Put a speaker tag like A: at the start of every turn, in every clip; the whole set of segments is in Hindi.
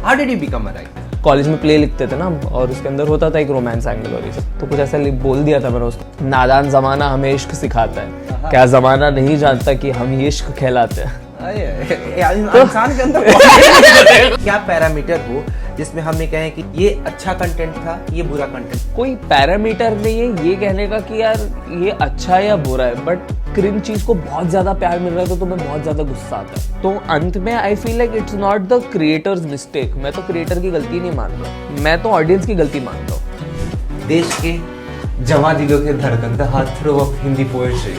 A: How did you become a writer?
B: College में प्ले लिखते थे ना हम, और उसके अंदर होता था एक रोमांस एंगल और ये सब, तो कुछ ऐसा बोल दिया था मैंने उसको, नादान जमाना हमें इश्क सिखाता है, क्या जमाना नहीं जानता कि हम ये इश्क कहलाते हैं।
A: इंसान के अंदर क्या पैरामीटर हो जिसमें हम ये कहें कि ये अच्छा कंटेंट था, ये बुरा कंटेंट?
B: कोई पैरामीटर नहीं है ये कहने का कि यार ये अच्छा है या बुरा है, बट क्रिंज चीज को बहुत ज्यादा प्यार मिल रहा है तो तुम्हें बहुत ज्यादा गुस्सा आता है। तो अंत में I feel like it's not the creators mistake. मैं तो क्रिएटर की गलती नहीं मान रहा, मैं तो ऑडियंस की गलती मानता हूँ।
A: देश के जवां दिलों के धड़कन the heartthrob of Hindi poetry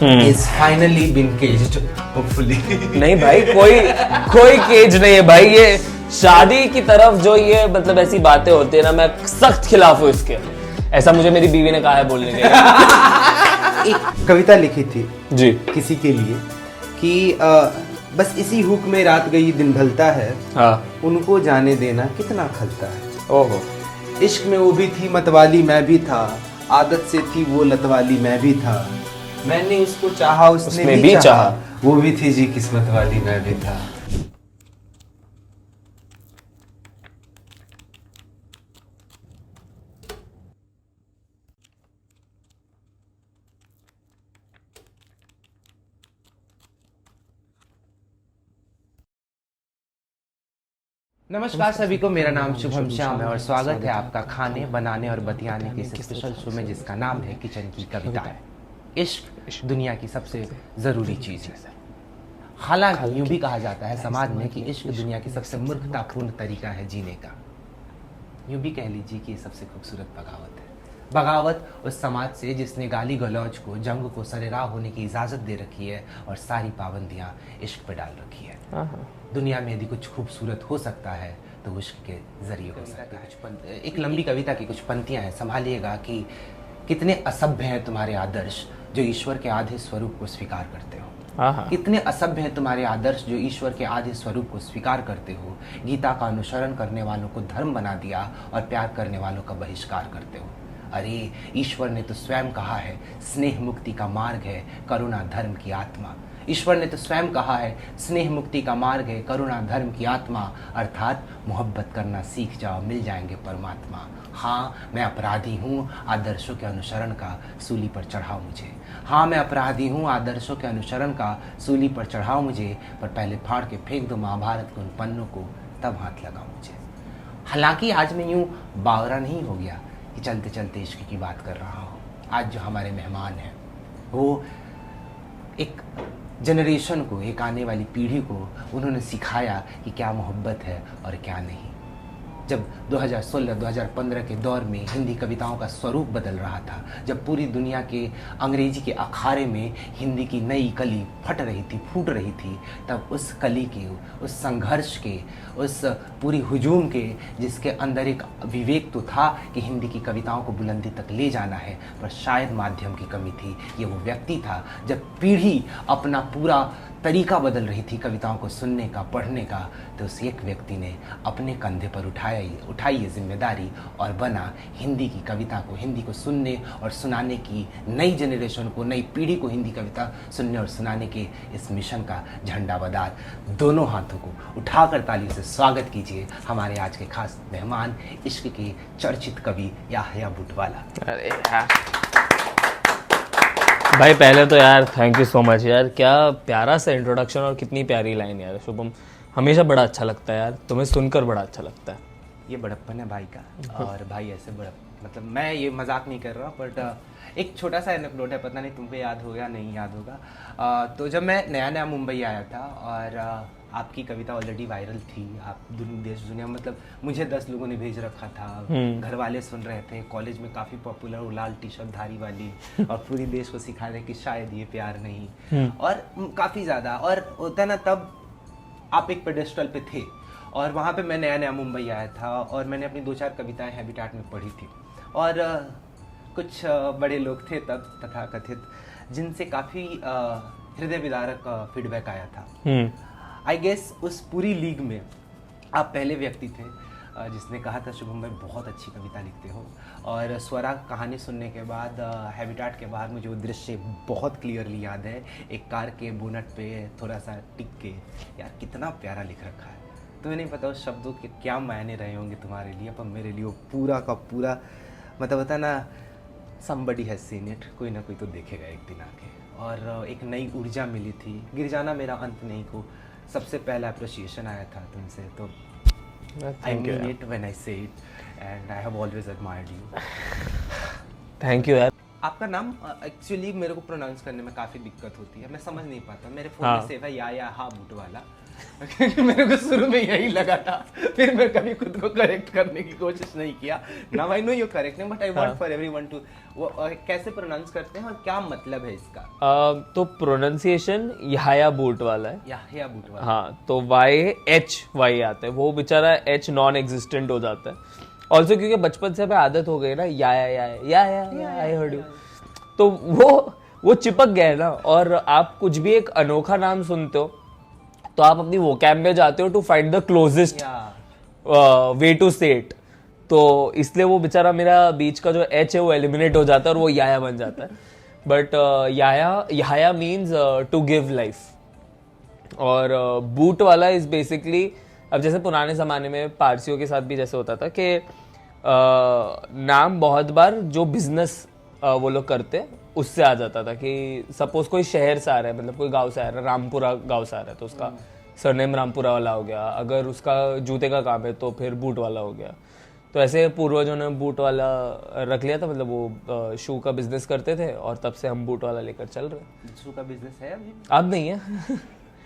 A: is finally been caged hopefully.
B: नहीं भाई, कोई केज नहीं है भाई। ये शादी की तरफ जो ये मतलब ऐसी बातें होती है ना, मैं सख्त खिलाफ हूँ इसके। ऐसा मुझे मेरी बीवी ने कहा है बोलने के लिए।
A: एक कविता लिखी थी
B: जी
A: किसी के लिए कि बस इसी हुक में रात गई दिन ढलता है,
B: हाँ
A: उनको जाने देना कितना खलता है।
B: ओहो,
A: इश्क में वो भी थी मतवाली मैं भी था, आदत से थी वो लतवाली मैं भी था, मैंने उसको चाहा उसने भी चाहा, वो भी थी जी किस्मत वाली मैं भी था। नमस्कार सभी को, मेरा नाम शुभम श्याम है और स्वागत है आपका खाने बनाने और बतियाने के इस स्पेशल शो में जिसका नाम है किचन की कविता है। इश्क दुनिया की सबसे ज़रूरी चीज़ है। हालांकि यूं भी कहा जाता है समाज में कि इश्क दुनिया की सबसे मूर्खतापूर्ण तरीका है जीने का। यूं भी कह लीजिए कि ये सबसे खूबसूरत बगावत है। बगावत उस समाज से जिसने गाली गलौज को, जंग को सरेराह होने की इजाज़त दे रखी है और सारी पाबंदियाँ इश्क पे डाल रखी है। दुनिया में यदि कुछ खूबसूरत हो सकता है तो इश्क के जरिए हो सकता है। एक लंबी कविता की कुछ पंक्तियां हैं, संभालिएगा कि कितने असभ्य हैं तुम्हारे आदर्श जो ईश्वर के आधे स्वरूप को स्वीकार करते हो। कितने असभ्य हैं तुम्हारे आदर्श जो ईश्वर के आधे स्वरूप को स्वीकार करते हो। गीता का अनुसरण करने वालों को धर्म बना दिया और प्यार करने वालों का बहिष्कार करते हो। अरे ईश्वर ने तो स्वयं कहा है स्नेह मुक्ति का मार्ग है करुणा धर्म की आत्मा। ईश्वर ने तो स्वयं कहा है स्नेह मुक्ति का मार्ग है करुणा धर्म की आत्मा, अर्थात मोहब्बत करना सीख जाओ मिल जाएंगे परमात्मा। हाँ मैं अपराधी हूँ आदर्शों के अनुसरण का सूली पर चढ़ाओ मुझे। हाँ मैं अपराधी हूँ आदर्शों के अनुसरण का सूली पर चढ़ाओ मुझे, पर पहले फाड़ के फेंक दो महाभारत के उन पन्नों को, तब हाथ लगाओ मुझे। हालांकि आज मैं यूँ बावरा नहीं हो गया कि चलते चलते इश्क की बात कर रहा हूँ। आज जो हमारे मेहमान हैं वो एक जनरेशन को, एक आने वाली पीढ़ी को उन्होंने सिखाया कि क्या मोहब्बत है और क्या नहीं। जब 2016-2015 के दौर में हिंदी कविताओं का स्वरूप बदल रहा था, जब पूरी दुनिया के अंग्रेजी के अखाड़े में हिंदी की नई कली फट रही थी, फूट रही थी, तब उस कली के, उस संघर्ष के, उस पूरी हुजूम के, जिसके अंदर एक विवेक तो था कि हिंदी की कविताओं को बुलंदी तक ले जाना है, पर शायद माध्यम की कमी थी। ये वो व्यक्ति था जब पीढ़ी अपना पूरा तरीका बदल रही थी कविताओं को सुनने का, पढ़ने का, तो उस एक व्यक्ति ने अपने कंधे पर उठाई ये जिम्मेदारी और बना हिंदी की कविता को, हिंदी को सुनने और सुनाने की, नई जनरेशन को, नई पीढ़ी को हिंदी कविता सुनने और सुनाने के इस मिशन का झंडाबदार। दोनों हाथों को उठाकर तालियों से स्वागत कीजिए हमारे आज के खास मेहमान, इश्क के चर्चित कवि याह्या बुटवाला।
B: अरे यार भाई, पहले तो यार थैंक यू सो मच यार, क्या प्यारा सा इंट्रोडक्शन और कितनी प्यारी लाइन यार। शुभम, हमेशा बड़ा अच्छा लगता है यार, तुम्हें सुनकर बड़ा अच्छा लगता है।
A: ये बड़प्पन है भाई का, और भाई ऐसे मतलब मैं ये मजाक नहीं कर रहा, बट एक छोटा सा एनेक्डोट है, पता नहीं तुमको याद होगा नहीं याद होगा। तो जब मैं नया नया मुंबई आया था और आपकी कविता ऑलरेडी वायरल थी, आप देश दुनिया, मतलब मुझे 10 लोगों ने भेज रखा था, घर वाले सुन रहे थे, कॉलेज में काफ़ी पॉपुलर लाल टी शर्ट धारी वाली, और पूरी देश को सिखा रहे कि शायद ये प्यार नहीं, और काफ़ी ज़्यादा, और होता ना तब आप एक पेडेस्टल पे थे, और वहाँ पे मैं नया नया मुंबई आया था और मैंने अपनी 2-4 कविताएं हैबिटेट में पढ़ी थी, और कुछ बड़े लोग थे तब तथा कथित, जिनसे काफ़ी हृदय विदारक फीडबैक आया था। आई गेस उस पूरी लीग में आप पहले व्यक्ति थे जिसने कहा था शुभम भाई बहुत अच्छी कविता लिखते हो, और स्वरा कहानी सुनने के बाद हैबिटेट के बाहर मुझे वो दृश्य बहुत क्लियरली याद है, एक कार के बोनट पे थोड़ा सा टिक के, यार कितना प्यारा लिख रखा है, तुम्हें नहीं पता उस शब्दों के क्या मायने रहे होंगे तुम्हारे लिए, पर मेरे लिए वो पूरा का पूरा मतलब होता है ना, somebody has seen it, कोई ना कोई तो देखेगा एक दिन आके। और एक नई ऊर्जा मिली थी। गिरजाना मेरा अंत नहीं को सबसे पहला अप्रिशिएशन आया था तुमसे, तो I mean it when I say it and I have always admired you।
B: Thank you यार।
A: आपका नाम एक्चुअली मेरे को प्रोनाउंस करने में काफ़ी दिक्कत होती है, मैं समझ नहीं पाता। मेरे फोन में सेव है या हा बूट वाला मेरे को शुरू में यही लगा था, फिर मैं कभी खुद को करेक्ट करने की कोशिश नहीं किया। Now I know you correct but I want for everyone to, वो कैसे प्रोनाउंस करते हैं और क्या मतलब है इसका?
B: तो प्रोनाउंसिएशन याह्या बूट वाला है।
A: याह्या बूट वाला,
B: हाँ, तो YHY आता है, वो बेचारा H नॉन एग्जिस्टेंट हो जाता है। ऑल्सो क्योंकि बचपन से हमें आदत हो गई ना या आई हर्ड यू, तो वो चिपक गया है ना। और आप कुछ भी एक अनोखा नाम सुनते हो तो आप अपनी वोकैब में जाते हो to find the closest way to say it. तो इसलिए वो बेचारा मेरा बीच का जो H है वो एलिमिनेट हो जाता है और वो याया बन जाता है। बट याया मीन्स टू गिव लाइफ। और बूट वाला इज बेसिकली, अब जैसे पुराने ज़माने में पारसियों के साथ भी जैसे होता था कि नाम बहुत बार जो बिजनेस वो लोग करते उससे आ जाता था कि सपोज कोई शहर से आ रहा है, मतलब कोई गांव से आ रहा है, रामपुरा गांव से आ रहा है तो उसका सरनेम रामपुरा वाला हो गया। अगर उसका जूते का काम है तो फिर बूट वाला हो गया। तो ऐसे पूर्वजों ने बूट वाला रख लिया था, मतलब वो शू का बिजनेस करते थे और तब से हम बूट वाला लेकर चल रहे हैं।
A: शू का बिजनेस है अभी?
B: अब नहीं है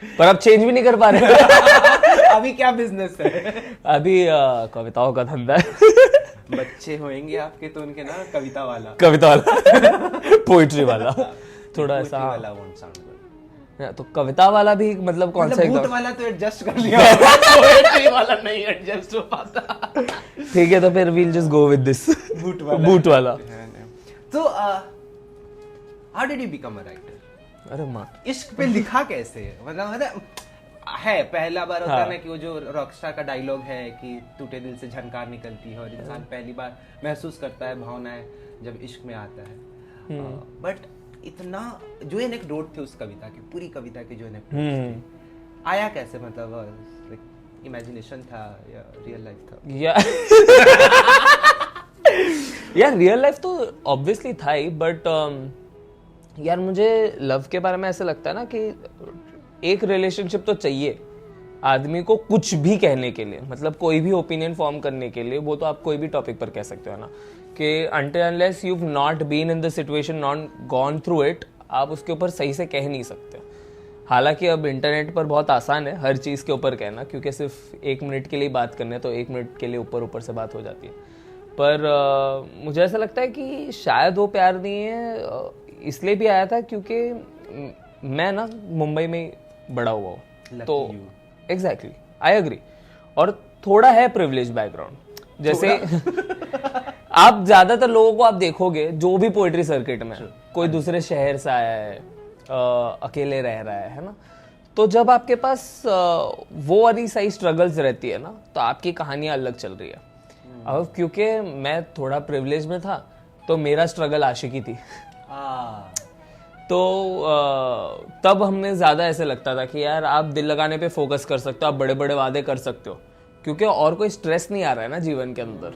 B: पर अब चेंज भी नहीं कर पा रहे
A: अभी क्या बिजनेस है?
B: अभी कविताओं का धंधा है।
A: बच्चे होंगे आपके तो उनके ना कविता वाला
B: पोइट्री वाला थोड़ा ऐसा
A: वाला won't sound good।
B: तो कविता वाला भी मतलब कौन सा
A: बूट वाला तो एडजस्ट कर लिया, पोएट्री वाला नहीं एडजस्ट हो पाता।
B: ठीक है, तो फिर we'll just go with this boot वाला।
A: तो how did you become a writer?
B: अरे माँ,
A: इश्क पे लिखा कैसे? मतलब है पहला बार होता है ना कि वो जो रॉकस्टार का डायलॉग है कि टूटे दिल से झनकार निकलती है और इंसान पहली बार महसूस करता है भावनाएं जब इश्क में आता है। बट इतना जो एनेक्डोट थे उस कविता की, पूरी कविता की जो एनेक्डोट आया कैसे? मतलब इमेजिनेशन था या रियल लाइफ था?
B: यार रियल लाइफ तो ऑब्वियसली था ही, बट यार मुझे लव के बारे में ऐसा लगता है ना कि एक रिलेशनशिप तो चाहिए आदमी को कुछ भी कहने के लिए, मतलब कोई भी ओपिनियन फॉर्म करने के लिए। वो तो आप कोई भी टॉपिक पर कह सकते हो ना, कि until unless you've not been in the situation, not gone through it, आप उसके ऊपर सही से कह नहीं सकते। हालांकि अब इंटरनेट पर बहुत आसान है हर चीज़ के ऊपर कहना, क्योंकि सिर्फ 1 मिनट के लिए बात करने तो 1 मिनट के लिए ऊपर से बात हो जाती है। पर मुझे ऐसा लगता है कि शायद वो प्यार नहीं है, इसलिए भी आया था क्योंकि मैं ना मुंबई में बड़ा हुआ हूँ, तो एग्जैक्टली आई एग्री। और थोड़ा है प्रिविलेज बैकग्राउंड, जैसे आप ज्यादातर लोगों को आप देखोगे जो भी पोएट्री सर्किट में कोई दूसरे शहर से आया है, अकेले रह रहा है ना, तो जब आपके पास वो वाली सही स्ट्रगल्स रहती है ना, तो आपकी कहानियां अलग चल रही है। अब क्योंकि मैं थोड़ा प्रिविलेज में था तो मेरा स्ट्रगल आशिकी थी, तो तब हमने ज़्यादा ऐसे लगता था कि यार आप दिल लगाने पे फोकस कर सकते हो, आप बड़े बड़े वादे कर सकते हो, क्योंकि और कोई स्ट्रेस नहीं आ रहा है ना जीवन के अंदर।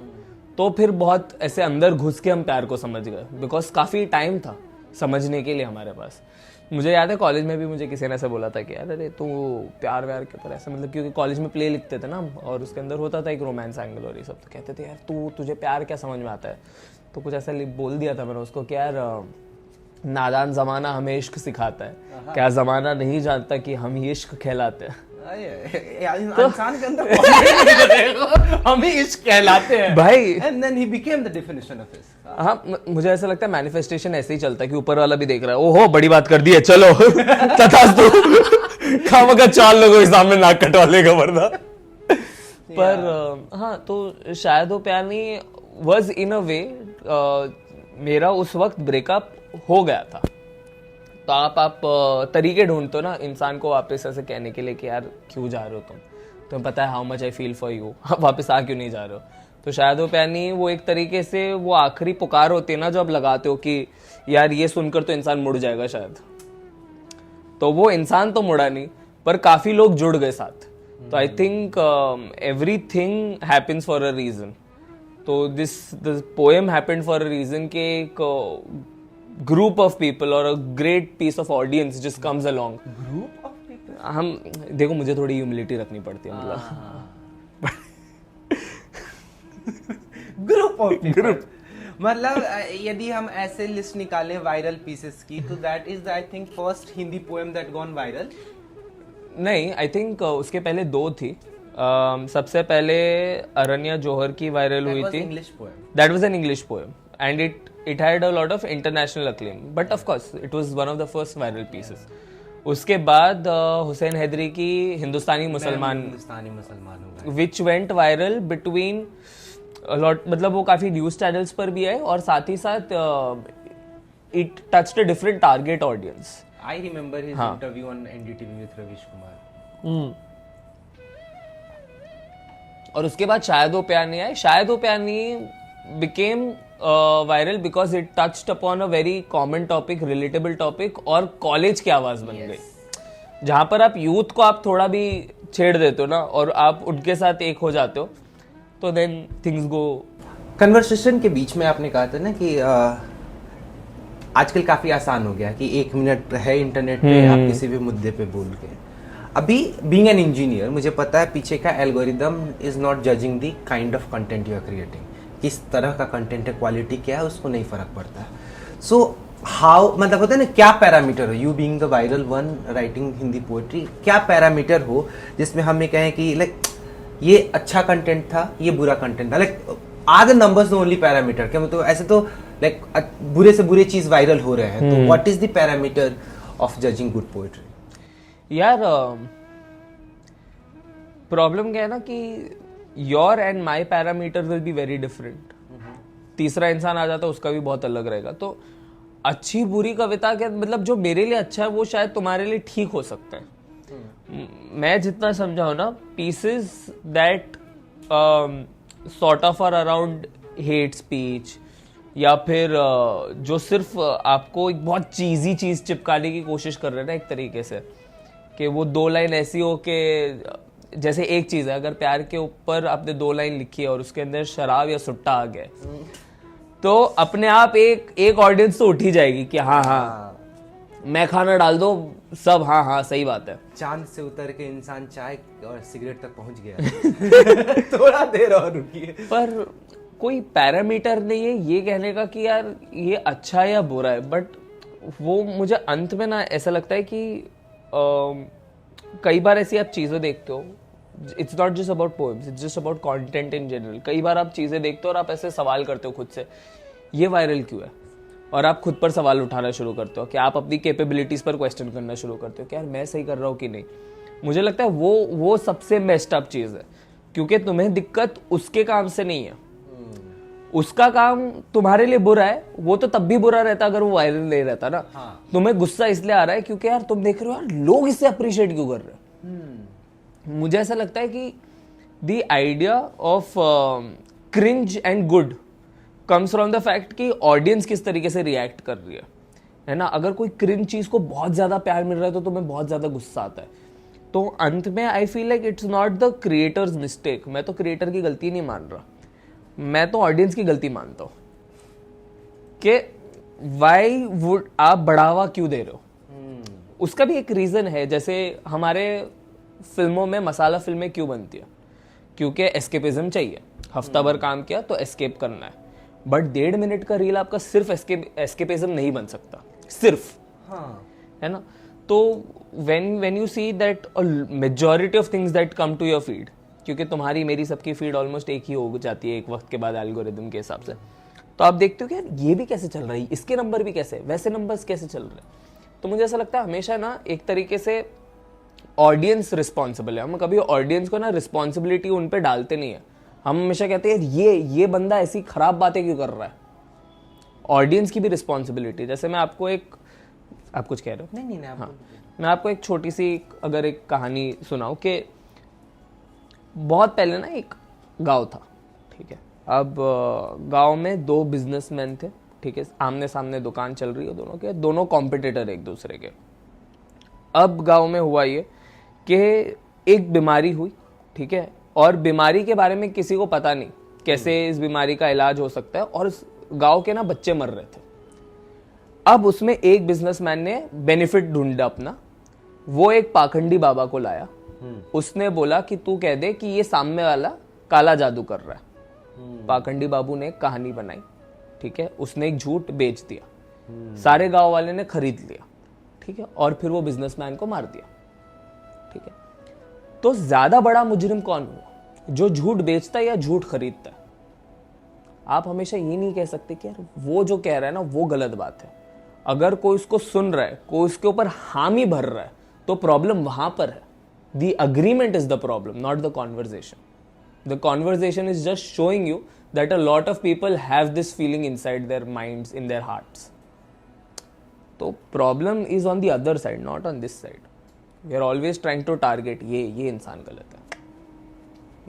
B: तो फिर बहुत ऐसे अंदर घुस के हम प्यार को समझ गए, बिकॉज काफ़ी टाइम था समझने के लिए हमारे पास। मुझे याद है कॉलेज में भी मुझे किसी ने ऐसा बोला था कि यार अरे तू प्यार व्यार के ऊपर ऐसे, मतलब क्योंकि कॉलेज में प्ले लिखते थे ना हम, और उसके अंदर होता था एक रोमांस एंगल और ये सब, तो कहते थे यार तुझे प्यार क्या समझ में आता है। तो कुछ ऐसा बोल दिया था मैंने उसको कि यार नादान जमाना हमें इश्क सिखाता है, क्या जमाना नहीं जानता कि हम ही इश्क कहलाते हैं।
A: इंसान के अंदर हम ही इश्क कहलाते हैं
B: भाई।
A: And then he became the definition of इश्क।
B: हाँ, मुझे ऐसा लगता है मैनिफेस्टेशन ऐसे ही चलता है कि ऊपर वाला भी देख रहा है, ओहो बड़ी बात कर दी है, चलो तथास्तु, खामखा 4 लोगों के सामने नाक कटवा लेगा वरना। पर हाँ, तो शायद वो प्यार नहीं वाज इन अ वे, मेरा उस वक्त ब्रेकअप हो गया था, तो आप तरीके ढूंढते हो ना इंसान को वापस ऐसे कहने के लिए कि यार क्यों जा रहे हो तुम्हें पता है how much I feel for you, आप वापस आ क्यों नहीं जा रहे हो। तो शायद वो प्यार नहीं, वो एक तरीके से वो आखिरी पुकार होती है ना जो आप लगाते हो कि यार ये सुनकर तो इंसान मुड़ जाएगा शायद। तो वो इंसान तो मुड़ा नहीं, पर काफी लोग जुड़ गए साथ, तो I think everything happens for a reason. तो this poem happened for a reason के एक ग्रुप ऑफ पीपल और a great piece of audience just comes along.
A: Group of people.
B: हम देखो, मुझे थोड़ी ह्यूमिलिटी रखनी पड़ती है, मतलब
A: ग्रुप ऑफ ग्रुप. मतलब यदि हम ऐसे लिस्ट निकालें वायरल पीसेस की, तो that is I think first Hindi poem that gone viral.
B: नहीं, आई थिंक उसके पहले दो थी. सबसे पहले अरण्या जौहर की वायरल हुई थी.
A: English poem.
B: That was an English poem and it had a lot of international acclaim, but of course it was one of the first viral pieces. उसके बाद हुसैन हैदरी की हिंदुस्तानी मुसलमान
A: हो गए,
B: which went viral between lot, मतलब वो काफी न्यूज चैनल्स पर भी आए और साथ ही साथ it touched a different target audience.
A: I remember his interview on NDTV with Ravish Kumar.
B: और उसके बाद शायद वो प्यार नहीं आए. शायद वो प्यार नहीं became viral because it touched upon a very common topic, relatable topic, और कॉलेज की आवाज बन गई. जहां पर आप यूथ को आप थोड़ा भी छेड़ देते हो ना और आप उनके साथ एक हो जाते हो, तो देन थिंग्स गो.
A: कन्वर्सेशन के बीच में आपने कहा था ना कि आजकल काफी आसान हो गया कि 1 मिनट है इंटरनेट पे, आप किसी भी मुद्दे पे बोल के. अभी बीइंग एन इंजीनियर मुझे पता है पीछे का algorithm is not judging the kind of content you are creating. किस तरह का कंटेंट है, क्वालिटी क्या है, उसको नहीं फर्क पड़ता. सो हाउ, मतलब होता है ना, क्या पैरामीटर हो, you being the viral one writing Hindi poetry, क्या पैरामीटर हो जिसमें हम ये कहें कि लाइक ये अच्छा कंटेंट था, ये बुरा कंटेंट था. Like are the numbers the only parameter? क्या मतलब ऐसे तो लाइक बुरे से बुरे चीज वायरल हो रहे हैं, तो what is the parameter of judging good poetry?
B: यार प्रॉब्लम क्या है ना कि your and my parameter will be very different. तीसरा इंसान आ जाता है, उसका भी बहुत अलग रहेगा. तो अच्छी बुरी कविता के मतलब जो मेरे लिए अच्छा है वो शायद तुम्हारे लिए ठीक हो सकता है. मैं जितना समझा हूं ना, pieces that sort of are around hate speech, या फिर जो सिर्फ आपको एक बहुत चीजी चीज चिपकाने की कोशिश कर रहे हैं ना, एक तरीके से कि वो 2 लाइन ऐसी हो कि जैसे एक चीज है, अगर प्यार के ऊपर आपने 2 लाइन लिखी है और उसके अंदर शराब या सुट्टा आ गया, तो अपने आप एक ऑडियंस तो उठ ही जाएगी कि हाँ हाँ मैं खाना डाल दो सब, हाँ हाँ सही बात है.
A: चांद से उतर के इंसान चाय और सिगरेट तक पहुंच गया. थोड़ा देर और रुकिए.
B: पर कोई पैरामीटर नहीं है ये कहने का कि यार ये अच्छा है या बुरा है. बट वो मुझे अंत में ना ऐसा लगता है कि कई बार ऐसी आप चीजें देखते हो, it's not just about poems, it's just about content in general. कई बार आप चीजें देखते हो और आप ऐसे सवाल करते हो खुद से, ये वायरल क्यों है, और आप खुद पर सवाल उठाना शुरू करते हो कि आप अपनी कैपेबिलिटीज पर क्वेश्चन करना शुरू करते हो कि यार मैं सही कर रहा हूँ कि नहीं. मुझे लगता है वो सबसे मेस्ड अप चीज है, क्योंकि तुम्हें दिक्कत उसके काम से नहीं है. उसका काम तुम्हारे लिए बुरा है, वो तो तब भी बुरा रहता अगर वो वायरल नहीं रहता ना. हाँ. तुम्हें गुस्सा इसलिए आ रहा है क्योंकि यार तुम देख रहे हो यार लोग इससे अप्रिशिएट क्यों कर रहे हैं. मुझे ऐसा लगता है कि the idea of cringe and good comes from the fact कि ऑडियंस किस तरीके से रिएक्ट कर रही है ना. अगर कोई क्रिंज चीज को बहुत ज्यादा प्यार मिल रहा है तो तुम्हें बहुत ज्यादा गुस्सा आता है. तो अंत में I feel like it's not the creators mistake. मैं तो क्रिएटर की गलती नहीं मान रहा, मैं तो ऑडियंस की गलती मानता हूं कि वाई वुड आप बढ़ावा क्यों दे रहे हो. उसका भी एक रीजन है. जैसे हमारे फिल्मों में मसाला फिल्में क्यों बनती है, क्योंकि एस्केपिज्म चाहिए. हफ्ता भर काम किया तो एस्केप करना है. बट 1.5 मिनट का रील आपका सिर्फ एस्केपिज्म नहीं बन सकता, सिर्फ. हाँ. है ना. तो when you see that a majority of things that come to your feed, क्योंकि तुम्हारी मेरी सबकी फीड ऑलमोस्ट एक ही हो जाती है एक वक्त के बाद एल्गोरिदम के हिसाब से, तो आप देखते हो कि यार ये भी कैसे चल रहा है, इसके नंबर भी कैसे, वैसे नंबर्स कैसे चल रहे हैं. तो मुझे ऐसा लगता है हमेशा ना एक तरीके से ऑडियंस रिस्पॉन्सिबल है. हम कभी ऑडियंस को ना रिस्पॉन्सिबिलिटी उन पे डालते नहीं है. हम हमेशा कहते हैं ये बंदा ऐसी खराब बातें क्यों कर रहा है. ऑडियंस की भी रिस्पॉन्सिबिलिटी. जैसे मैं आपको आप कुछ कह रहे हो?
A: नहीं
B: हाँ, मैं आपको एक छोटी सी अगर एक कहानी सुनाऊं कि बहुत पहले ना एक गांव था, ठीक है. अब गांव में 2 बिजनेसमैन थे, ठीक है. आमने सामने दुकान चल रही है दोनों के, दोनों कॉम्पिटिटर एक दूसरे के. अब गांव में हुआ ये कि एक बीमारी हुई, ठीक है, और बीमारी के बारे में किसी को पता नहीं कैसे इस बीमारी का इलाज हो सकता है, और इस गांव के ना बच्चे मर रहे थे। अब उसमें एक बिजनेसमैन ने बेनिफिट ढूंढा अपना, वो एक पाखंडी बाबा को लाया, उसने बोला कि तू कह दे कि ये सामने वाला काला जादू कर रहा है। पाखंडी बाबू ने एक कहानी बनाई, ठीक है, उसने एक झूठ बेच दिया, सारे गांव वाले ने खरीद लिया, ठीक है, और फिर वो बिजनेसमैन को मार दिया, ठीक है। तो ज्यादा बड़ा मुजरिम कौन हुआ, जो झूठ बेचता है या झूठ खरीदता है? आप हमेशा ये नहीं कह सकते कि यार वो जो कह रहा है ना वो गलत बात है। अगर कोई उसको सुन रहा है, कोई उसके ऊपर हामी भर रहा है, तो प्रॉब्लम वहां पर है। The agreement is the problem, not the conversation. The conversation is just showing you that a lot of people have this feeling inside their minds, in their hearts. तो problem is on the other side, not on this side. We are always trying to target ये इंसान गलत है,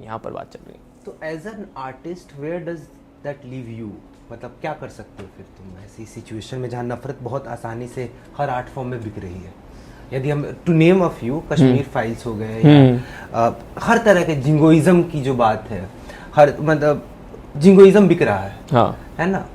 B: यहाँ पर बात चल रही है।
A: तो as an artist where does that leave you? मतलब क्या कर सकते हो फिर तुम ऐसी सिचुएशन में जहाँ नफरत बहुत आसानी से हर आर्ट फॉर्म में बिक रही है? यदि हम to name a few, Kashmir files हो गए, या हर तरह के जिंगोइज्म की जो बात है, हर मतलब जिंगोइज्म बिक रहा है,
B: हाँ,
A: है ना?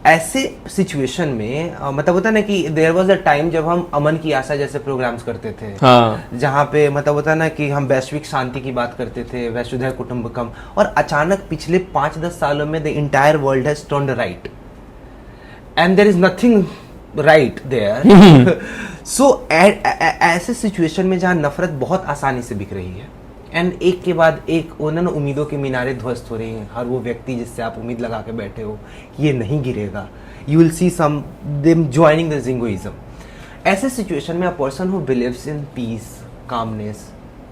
A: ऐसे सिचुएशन में मतलब होता ना कि देयर वाज अ टाइम जब हम अमन की आशा जैसे प्रोग्राम्स करते थे,
B: हाँ,
A: जहाँ पे मतलब होता ना कि हम वैश्विक शांति की बात करते थे, वसुधैव कुटुंबकम, और अचानक पिछले 5-10 सालों में the entire world has turned right and there is nothing right there. So ऐसे सिचुएशन में जहाँ नफरत बहुत आसानी से बिक रही है एंड एक के बाद एक उन्होंने उम्मीदों के मीनारे ध्वस्त हो रही हैं, हर वो व्यक्ति जिससे आप उम्मीद लगा के बैठे हो कि ये नहीं गिरेगा, you will see some them joining the jingoism. ऐसे सिचुएशन में a person who believes in peace, calmness,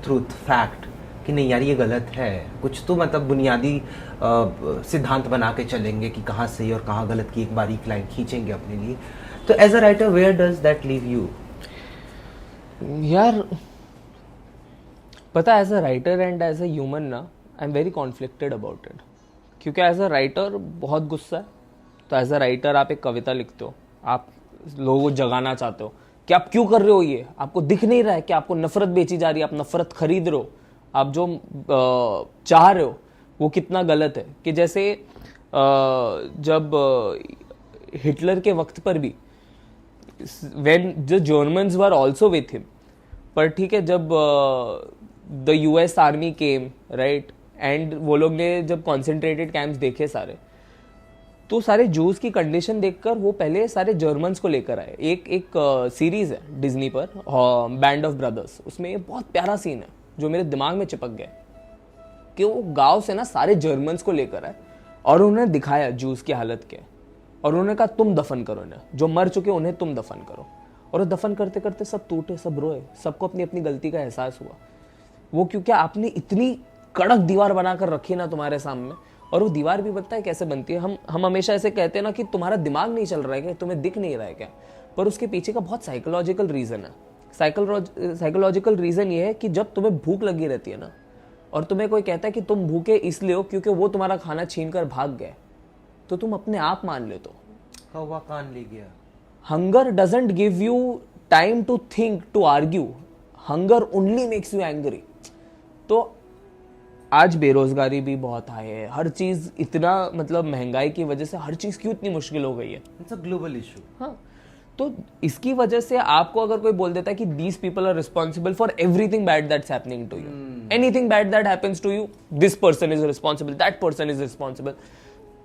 A: truth, fact, कि नहीं यार ये गलत है, कुछ तो मतलब बुनियादी सिद्धांत बना के चलेंगे कि कहाँ सही और कहाँ गलत की एक बारीक लाइन खींचेंगे अपने लिए। तो as a writer where does that leave you?
B: यार पता है, as a writer and as a human ना, I am very conflicted about it. क्योंकि एज अ राइटर बहुत गुस्सा है, तो एज अ राइटर आप एक कविता लिखते हो, आप लोगों को जगाना चाहते हो कि आप क्यों कर रहे हो ये, आपको दिख नहीं रहा है कि आपको नफरत बेची जा रही है, आप नफरत खरीद रहे हो, आप जो चाह रहे हो वो कितना गलत है। कि जैसे जब हिटलर के वक्त पर भी when the Germans were also with him, पर ठीक है, जब the US army came right, and वो लोग ने जब कॉन्सेंट्रेटेड कैंप्स देखे सारे, तो सारे जूस की कंडीशन देखकर वो पहले सारे जर्मन्स को लेकर आए। एक सीरीज है डिज्नी पर, बैंड ऑफ ब्रदर्स, उसमें ये बहुत प्यारा सीन है जो मेरे दिमाग में चिपक गया कि वो गांव से ना सारे जर्मन्स को लेकर आए और उन्हें दिखाया जूस की हालत क्या है, और उन्होंने कहा तुम दफन करो इन्हें, जो मर चुके उन्हें तुम दफन करो। और वो दफन करते करते सब टूटे, सब रोए, सबको अपनी अपनी गलती का एहसास हुआ। वो क्योंकि आपने इतनी कड़क दीवार बनाकर रखी ना तुम्हारे सामने, और वो दीवार भी पता है कैसे बनती है, हम हमेशा ऐसे कहते हैं ना कि तुम्हारा दिमाग नहीं चल रहा है क्या, तुम्हें दिख नहीं रहा है क्या, पर उसके पीछे का बहुत साइकोलॉजिकल रीजन है। साइकोलॉजिकल रीजन ये है कि जब तुम्हें भूख लगी रहती है ना, और तुम्हें कोई कहता है कि तुम भूखे इसलिए हो क्योंकि वो तुम्हारा खाना छीन कर भाग गए, तो तुम अपने आप मान लेते हो
A: कौवा कान ले गया।
B: Hunger doesn't give you time to think, to argue, hunger only makes you angry. तो आज बेरोजगारी भी बहुत हाई है, हर चीज इतना मतलब महंगाई की वजह से हर चीज क्यों इतनी मुश्किल हो गई है,
A: इट्स अ ग्लोबल इशू।
B: हाँ, तो इसकी वजह से आपको अगर कोई बोल देता है कि these people are responsible for everything bad that's happening to you, anything bad that happens to you, this person is responsible, that person is responsible,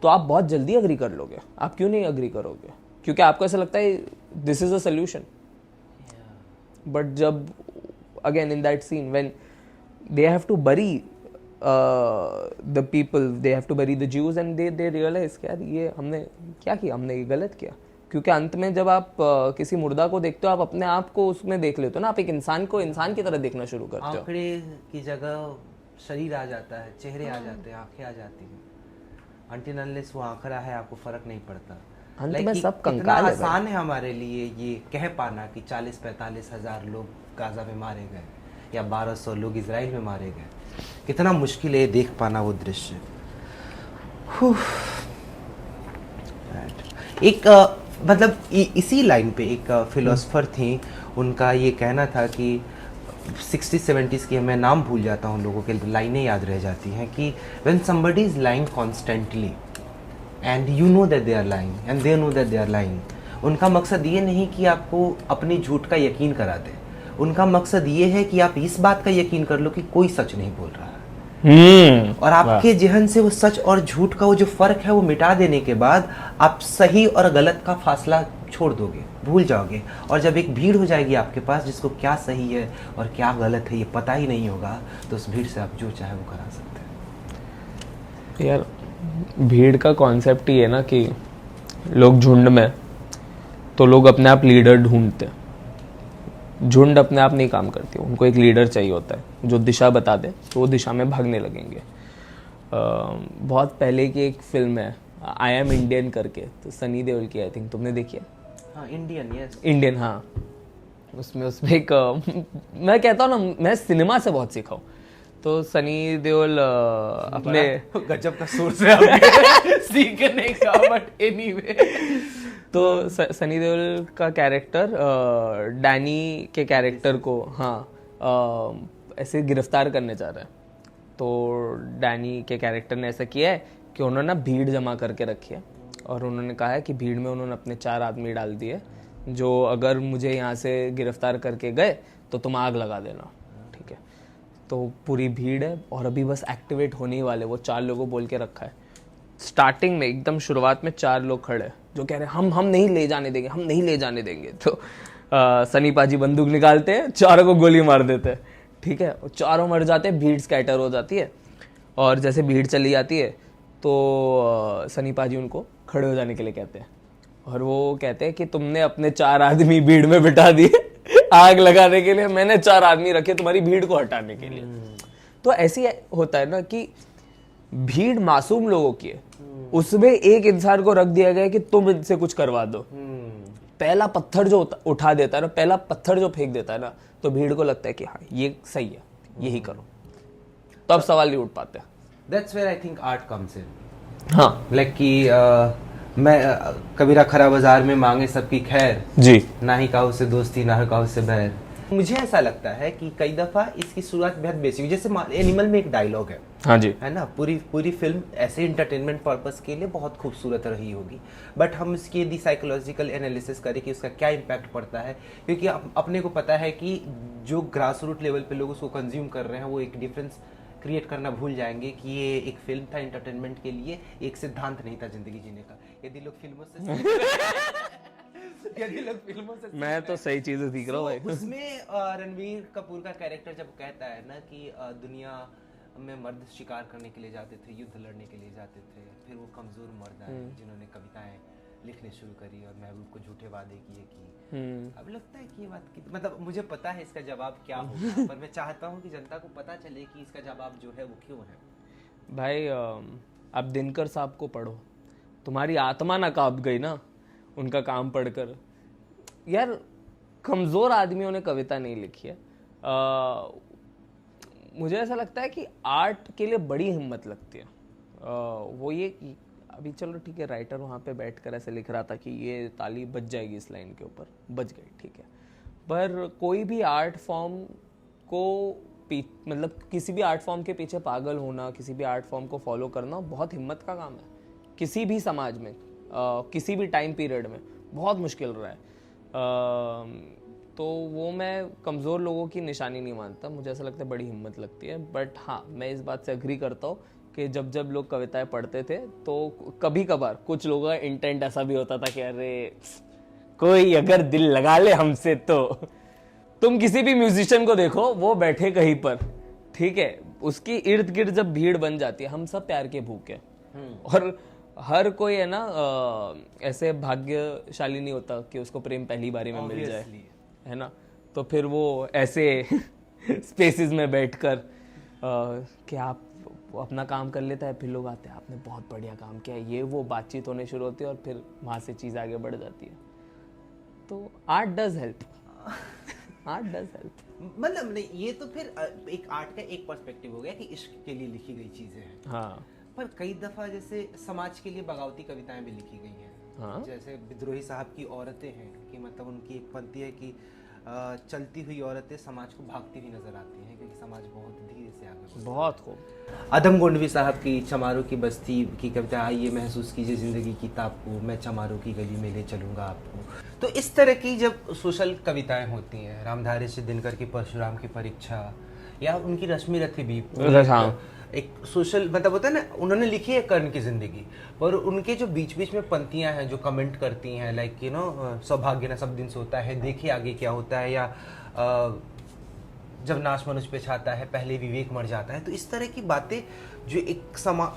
B: तो आप बहुत जल्दी अग्री कर लोगे। आप क्यों नहीं अग्री करोगे? क्योंकि आपको ऐसा लगता है this is a solution. But जब again in that scene when they have to bury the people, they have to bury the Jews, and they realize कि यार ये हमने क्या किया, हमने ये गलत किया। क्योंकि अंत में जब आप किसी मुर्दा को देखते हो, आप अपने आप को उसमें देख लेते हो ना, आप एक इंसान को इंसान की तरह देखना शुरू करते हो।
A: आंकड़े की जगह शरीर आ जाता है, चेहरे आ जाते हैं, आंखें आ जाती हैं। Until unless वो आंकड़ा है, आपको फर्क नहीं पड़ता।
B: अंत में सब
A: कितना
B: कंकाल है।
A: आसान है हमारे लिए ये कह पाना कि 40-45 हजार लोग गाजा में मारे गए या 1200 लोग इजराइल में मारे गए। कितना मुश्किल है देख पाना वो दृश्य। एक मतलब इसी लाइन पे एक फिलोसफर थी, उनका ये कहना था कि 60-70s की, मैं नाम भूल जाता हूँ, लोगों के लाइनें याद रह जाती हैं कि when somebody is lying constantly and you know that they are lying and they know that they are lying, उनका मकसद ये नहीं कि आपको अपनी झूठ का यकीन करा दे, उनका मकसद ये है कि आप इस बात का यकीन कर लो कि कोई सच नहीं बोल रहा है। और आपके जहन से वो सच और झूठ का वो जो फर्क है वो मिटा देने के बाद आप सही और गलत का फासला छोड़ दोगे, भूल जाओगे। और जब एक भीड़ हो जाएगी आपके पास जिसको क्या सही है और क्या गलत है ये पता ही नहीं होगा, तो उस भीड़ से आप जो चाहे वो करा सकते हैं।
B: यार भीड़ का कॉन्सेप्ट ही है ना कि लोग झुंड में, तो लोग अपने आप लीडर ढूंढते हैं। झुंड अपने आप नहीं काम करती, उनको एक लीडर चाहिए होता है जो दिशा बता दे, तो वो दिशा में भागने लगेंगे। बहुत पहले की एक फिल्म है आई एम इंडियन करके, तो सनी देओल की, आई थिंक तुमने देखी है?
A: हाँ, इंडियन, यस
B: इंडियन, हाँ। उसमें एक मैं कहता हूँ ना, मैं सिनेमा से बहुत सीखा हूँ। तो सनी देओल अपने
A: गजब का सोर्स है सीखने का, बट एनीवे
B: तो सनी देओल का कैरेक्टर डैनी के कैरेक्टर को, हाँ, ऐसे गिरफ्तार करने जा रहा है। तो डैनी के कैरेक्टर ने ऐसा किया है कि उन्होंने ना भीड़ जमा करके रखी है और उन्होंने कहा है कि भीड़ में उन्होंने अपने 4 आदमी डाल दिए जो अगर मुझे यहाँ से गिरफ्तार करके गए तो तुम आग लगा देना, ठीक है। तो पूरी भीड़ है और अभी बस एक्टिवेट होने ही वाले, वो 4 लोगों बोल के रखा है। स्टार्टिंग में एकदम शुरुआत में 4 लोग खड़े हैं जो कह रहे हैं हम नहीं ले जाने देंगे, हम नहीं ले जाने देंगे। तो सनी पाजी बंदूक निकालते हैं, चारों को गोली मार देते हैं, ठीक है। और चारों मर जाते हैं, भीड़ स्कैटर हो जाती है। और जैसे भीड़ चली जाती है तो सनी पाजी उनको खड़े हो जाने के लिए कहते हैं और वो कहते हैं कि तुमने अपने 4 आदमी भीड़ में बिठा दिए आग लगाने के लिए, मैंने 4 आदमी रखे तुम्हारी भीड़ को हटाने के लिए। तो ऐसे होता है ना कि भीड़ मासूम लोगों की है, उसमें एक इंसान को रख दिया गया कि तुम इनसे कुछ करवा दो। पहला पत्थर जो उठा देता है ना, पहला पत्थर जो फेंक देता है ना, तो भीड़ को लगता है कि हाँ ये सही है, यही करो। तो अब सवाल नहीं उठ पाते।
A: That's where I think art comes in.
B: हाँ,
A: लाइक कि मैं कबीरा खरा बाजार में मांगे सबकी खैर,
B: जी,
A: ना ही काहू से दोस्ती ना ही काहू से बैर। मुझे ऐसा लगता है कि कई दफा इसकी शुरुआत बेहद बेसिक, जैसे एनिमल में एक डायलॉग है,
B: हाँ जी,
A: है ना, पूरी फिल्म ऐसे इंटरटेनमेंट पर्पस के लिए बहुत खूबसूरत रही होगी, बट हम इसकी यदि साइकोलॉजिकल एनालिसिस करें कि उसका क्या इम्पैक्ट पड़ता है, क्योंकि अपने को पता है कि जो ग्रास रूट लेवल पे लोग उसको कंज्यूम कर रहे हैं वो एक डिफरेंस क्रिएट करना भूल जाएंगे कि ये एक फिल्म था एंटरटेनमेंट के लिए, एक सिद्धांत नहीं था जिंदगी जीने का। यदि लोग फिल्मों से
B: मैं तो सही चीजें सीख रहा हूँ भाई।
A: उसमें रणवीर कपूर का कैरेक्टर जब कहता है ना कि दुनिया में मर्द शिकार करने के लिए जाते थे, युद्ध लड़ने के लिए जाते थे, फिर वो कमजोर मर्द आए जिन्होंने कविताएं लिखने शुरू करी और महबूब को झूठे वादे किए कि अब लगता है कि ये बात की, मतलब मुझे पता है इसका जवाब क्या होगा पर मैं चाहता हूँ कि जनता को पता चले कि इसका जवाब जो है वो क्यों है।
B: भाई आप दिनकर साहब को पढ़ो, तुम्हारी आत्मा ना कांप गई ना उनका काम पढ़कर। यार कमज़ोर आदमियों ने कविता नहीं लिखी है। मुझे ऐसा लगता है कि आर्ट के लिए बड़ी हिम्मत लगती है। वो ये कि अभी चलो ठीक है, राइटर वहाँ पे बैठकर ऐसे लिख रहा था कि ये ताली बज जाएगी इस लाइन के ऊपर, बज गई, ठीक है। पर कोई भी आर्ट फॉर्म को मतलब किसी भी आर्ट फॉर्म के पीछे पागल होना, किसी भी आर्ट फॉर्म को फॉलो करना बहुत हिम्मत का काम है। किसी भी समाज में किसी भी टाइम पीरियड में बहुत मुश्किल रहा है। तो वो मैं कमज़ोर लोगों की निशानी नहीं मानता, मुझे ऐसा लगता है बड़ी हिम्मत लगती है। बट हाँ, मैं इस बात से अग्री करता हूँ कि जब लोग कविताएं पढ़ते थे तो कभी कभार कुछ लोगों का इंटेंट ऐसा भी होता था कि अरे कोई अगर दिल लगा ले हमसे तो। तुम किसी भी म्यूजिशियन को देखो, वो बैठे कहीं पर, ठीक है, उसकी इर्द गिर्द जब भीड़ बन जाती है, हम सब प्यार के भूखे और हर कोई है ना ऐसे भाग्यशाली नहीं होता कि उसको प्रेम पहली बारी में मिल जाए, है ना। तो फिर वो ऐसे स्पेसेस में बैठकर कि आप अपना काम कर लेता है, फिर लोग आते हैं आपने बहुत बढ़िया काम किया, ये वो बातचीत होने शुरू होती है और फिर वहाँ से चीज़ आगे बढ़ जाती है। तो art does help, art does help.
A: मतलब नहीं, ये तो फिर एक आर्ट का एक पर्सपेक्टिव हो गया कि इश्क के लिए लिखी गई चीजें हैं।
B: हाँ,
A: पर कई दफा जैसे समाज के लिए बगावती कविताएं भी लिखी गई हैं।
B: हाँ,
A: जैसे विद्रोही साहब की औरतें हैं कि मतलब उनकी एक पंक्ति है कि चलती हुई औरतें समाज को भागती हुई नजर आती हैं, क्योंकि समाज बहुत धीरे से आगे बढ़ता है।
B: बहुत खूब।
A: अदम गोंडवी साहब की चमारों की बस्ती की कविता, आइए महसूस कीजिए जिंदगी की ताप को, मैं चमारों की गली में ले चलूंगा आपको। तो इस तरह की जब सोशल कविताएं होती हैं, रामधारी से दिनकर की परशुराम की परीक्षा, या उनकी रश्मि रथी भी
B: हाँ।
A: एक सोशल मतलब होता है ना, उन्होंने लिखी है कर्ण की जिंदगी, पर उनके जो बीच बीच में पंक्तियां हैं जो कमेंट करती हैं, लाइक सौभाग्य न सब दिन सोता है, देखिए आगे क्या होता है, या जब नाश मनुष्य पे छाता है पहले विवेक मर जाता है। तो इस तरह की बातें जो एक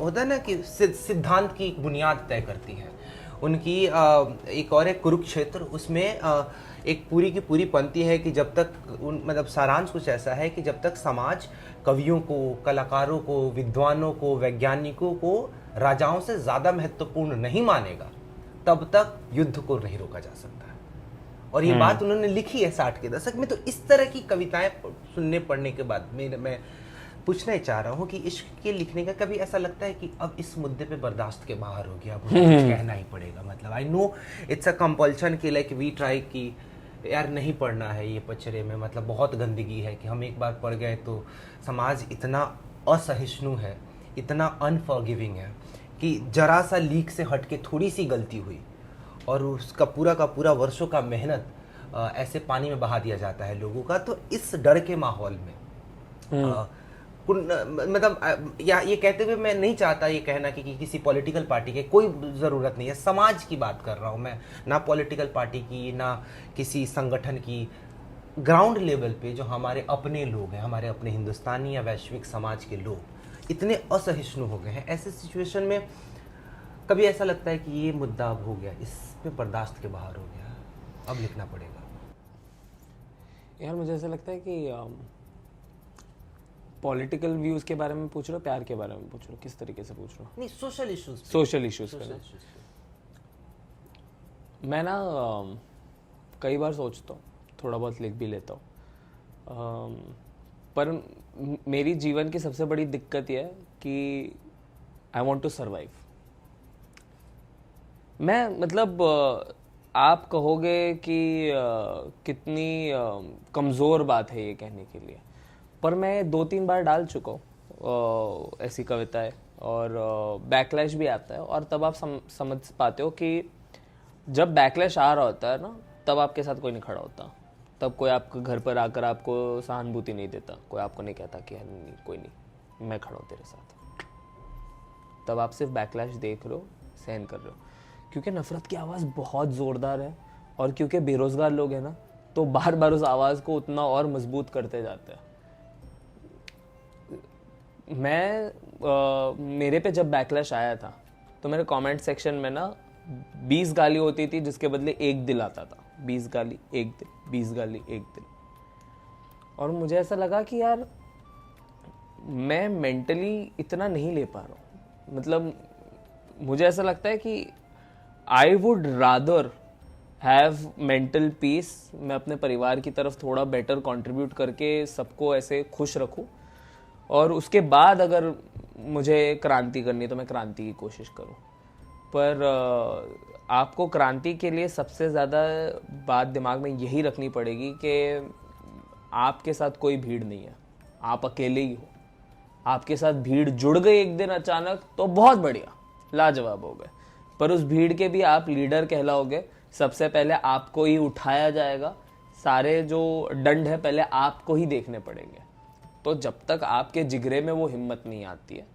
A: होता है ना कि सिद्धांत की एक बुनियाद तय करती हैं। उनकी एक और एक कुरुक्षेत्र, उसमें एक पूरी की पूरी पंक्ति है कि जब तक मतलब सारांश कुछ ऐसा है कि जब तक समाज कवियों को, कलाकारों को, विद्वानों को, वैज्ञानिकों को राजाओं से ज़्यादा महत्वपूर्ण नहीं मानेगा, तब तक युद्ध को नहीं रोका जा सकता है। और ये बात उन्होंने लिखी है 60 के दशक में। तो इस तरह की कविताएं सुनने पढ़ने के बाद मैं पूछना ही चाह रहा हूँ कि इश्क के लिखने का कभी ऐसा लगता है कि अब इस मुद्दे पे बर्दाश्त के बाहर हो गया, अब कुछ कहना ही पड़ेगा, मतलब I know it's a compulsion कि लाइक वी ट्राई कि यार नहीं पढ़ना है ये पचरे में, मतलब बहुत गंदगी है कि हम एक बार पढ़ गए तो समाज इतना असहिष्णु है, इतना अनफॉरगिविंग है कि जरा सा लीक से हट के थोड़ी सी गलती हुई और उसका पूरा का पूरा वर्षों का मेहनत ऐसे पानी में बहा दिया जाता है लोगों का। तो इस डर के माहौल में मतलब या ये कहते हुए मैं नहीं चाहता ये कहना कि किसी पॉलिटिकल पार्टी के, कोई ज़रूरत नहीं है, समाज की बात कर रहा हूँ मैं, ना पॉलिटिकल पार्टी की, ना किसी संगठन की, ग्राउंड लेवल पे जो हमारे अपने लोग हैं, हमारे अपने हिंदुस्तानी या वैश्विक समाज के लोग इतने असहिष्णु हो गए हैं, ऐसे सिचुएशन में कभी ऐसा लगता है कि ये मुद्दा अब हो गया, इसमें बर्दाश्त के बाहर हो गया, अब लिखना पड़ेगा?
B: यार मुझे ऐसा लगता है कि पॉलिटिकल व्यूज के बारे में पूछ रहे हो, प्यार के बारे में पूछ रहे हो, किस तरीके से पूछ रहे हो?
A: नहीं, सोशल इश्यूज।
B: सोशल इश्यूज मैं ना कई बार सोचता हूँ, थोड़ा बहुत लिख भी लेता हूँ, पर मेरी जीवन की सबसे बड़ी दिक्कत यह है कि आई वॉन्ट टू सर्वाइव। मैं मतलब आप कहोगे कि कितनी कमज़ोर बात है ये कहने के लिए, पर मैं 2-3 बार डाल चुका हूँ ऐसी कविताएं, और बैकलैश भी आता है, और तब आप समझ पाते हो कि जब बैकलैश आ रहा होता है ना, तब आपके साथ कोई नहीं खड़ा होता, तब कोई आपके घर पर आकर आपको सहानुभूति नहीं देता, कोई आपको नहीं कहता कि नहीं कोई नहीं, मैं खड़ा हूँ तेरे साथ। तब आप सिर्फ बैकलैश देख रहे हो, सहन कर रहे हो, क्योंकि नफरत की आवाज़ बहुत ज़ोरदार है, और क्योंकि बेरोज़गार लोग हैं ना, तो बार बार उस आवाज़ को उतना और मजबूत करते जाते हैं। मेरे पे जब बैकलैश आया था तो मेरे कमेंट सेक्शन में ना 20 गाली होती थी जिसके बदले 1 दिल आता था। 20 गाली 1 दिल, 20 गाली 1 दिल। और मुझे ऐसा लगा कि यार मैं मेंटली इतना नहीं ले पा रहा हूँ, मतलब मुझे ऐसा लगता है कि I would rather have mental peace, मैं अपने परिवार की तरफ थोड़ा बेटर कंट्रीब्यूट करके सबको ऐसे खुश रखूं, और उसके बाद अगर मुझे क्रांति करनी है तो मैं क्रांति की कोशिश करूं। पर आपको क्रांति के लिए सबसे ज़्यादा बात दिमाग में यही रखनी पड़ेगी कि आपके साथ कोई भीड़ नहीं है, आप अकेले ही हो। आपके साथ भीड़ जुड़ गई एक दिन अचानक तो बहुत बढ़िया, लाजवाब हो गए, पर उस भीड़ के भी आप लीडर कहलाओगे। सबसे पहले आपको ही उठाया जाएगा, सारे जो दंड है पहले आपको ही देखने पड़ेंगे। तो जब तक आपके जिगरे में वो हिम्मत नहीं आती है,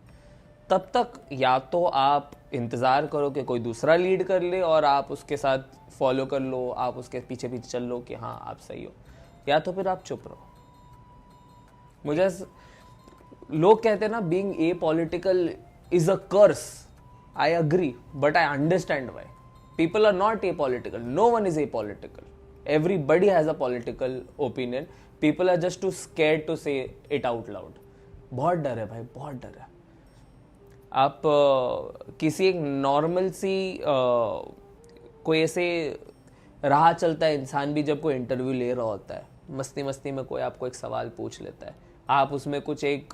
B: तब तक या तो आप इंतज़ार करो कि कोई दूसरा लीड कर ले और आप उसके साथ फॉलो कर लो, आप उसके पीछे पीछे चल लो कि हाँ आप सही हो, या तो फिर आप चुप रहो। मुझे लोग कहते हैं ना, being apolitical is a curse. I agree, but I understand why. People are not apolitical, no one is apolitical, everybody has a political opinion, people are just too scared to say it out loud. बहुत डर है भाई, बहुत डर है। आप किसी एक नॉर्मल सी कोई ऐसे राह चलता है इंसान भी जब कोई इंटरव्यू ले रहा होता है, मस्ती मस्ती में कोई आपको एक सवाल पूछ लेता है, आप उसमें कुछ एक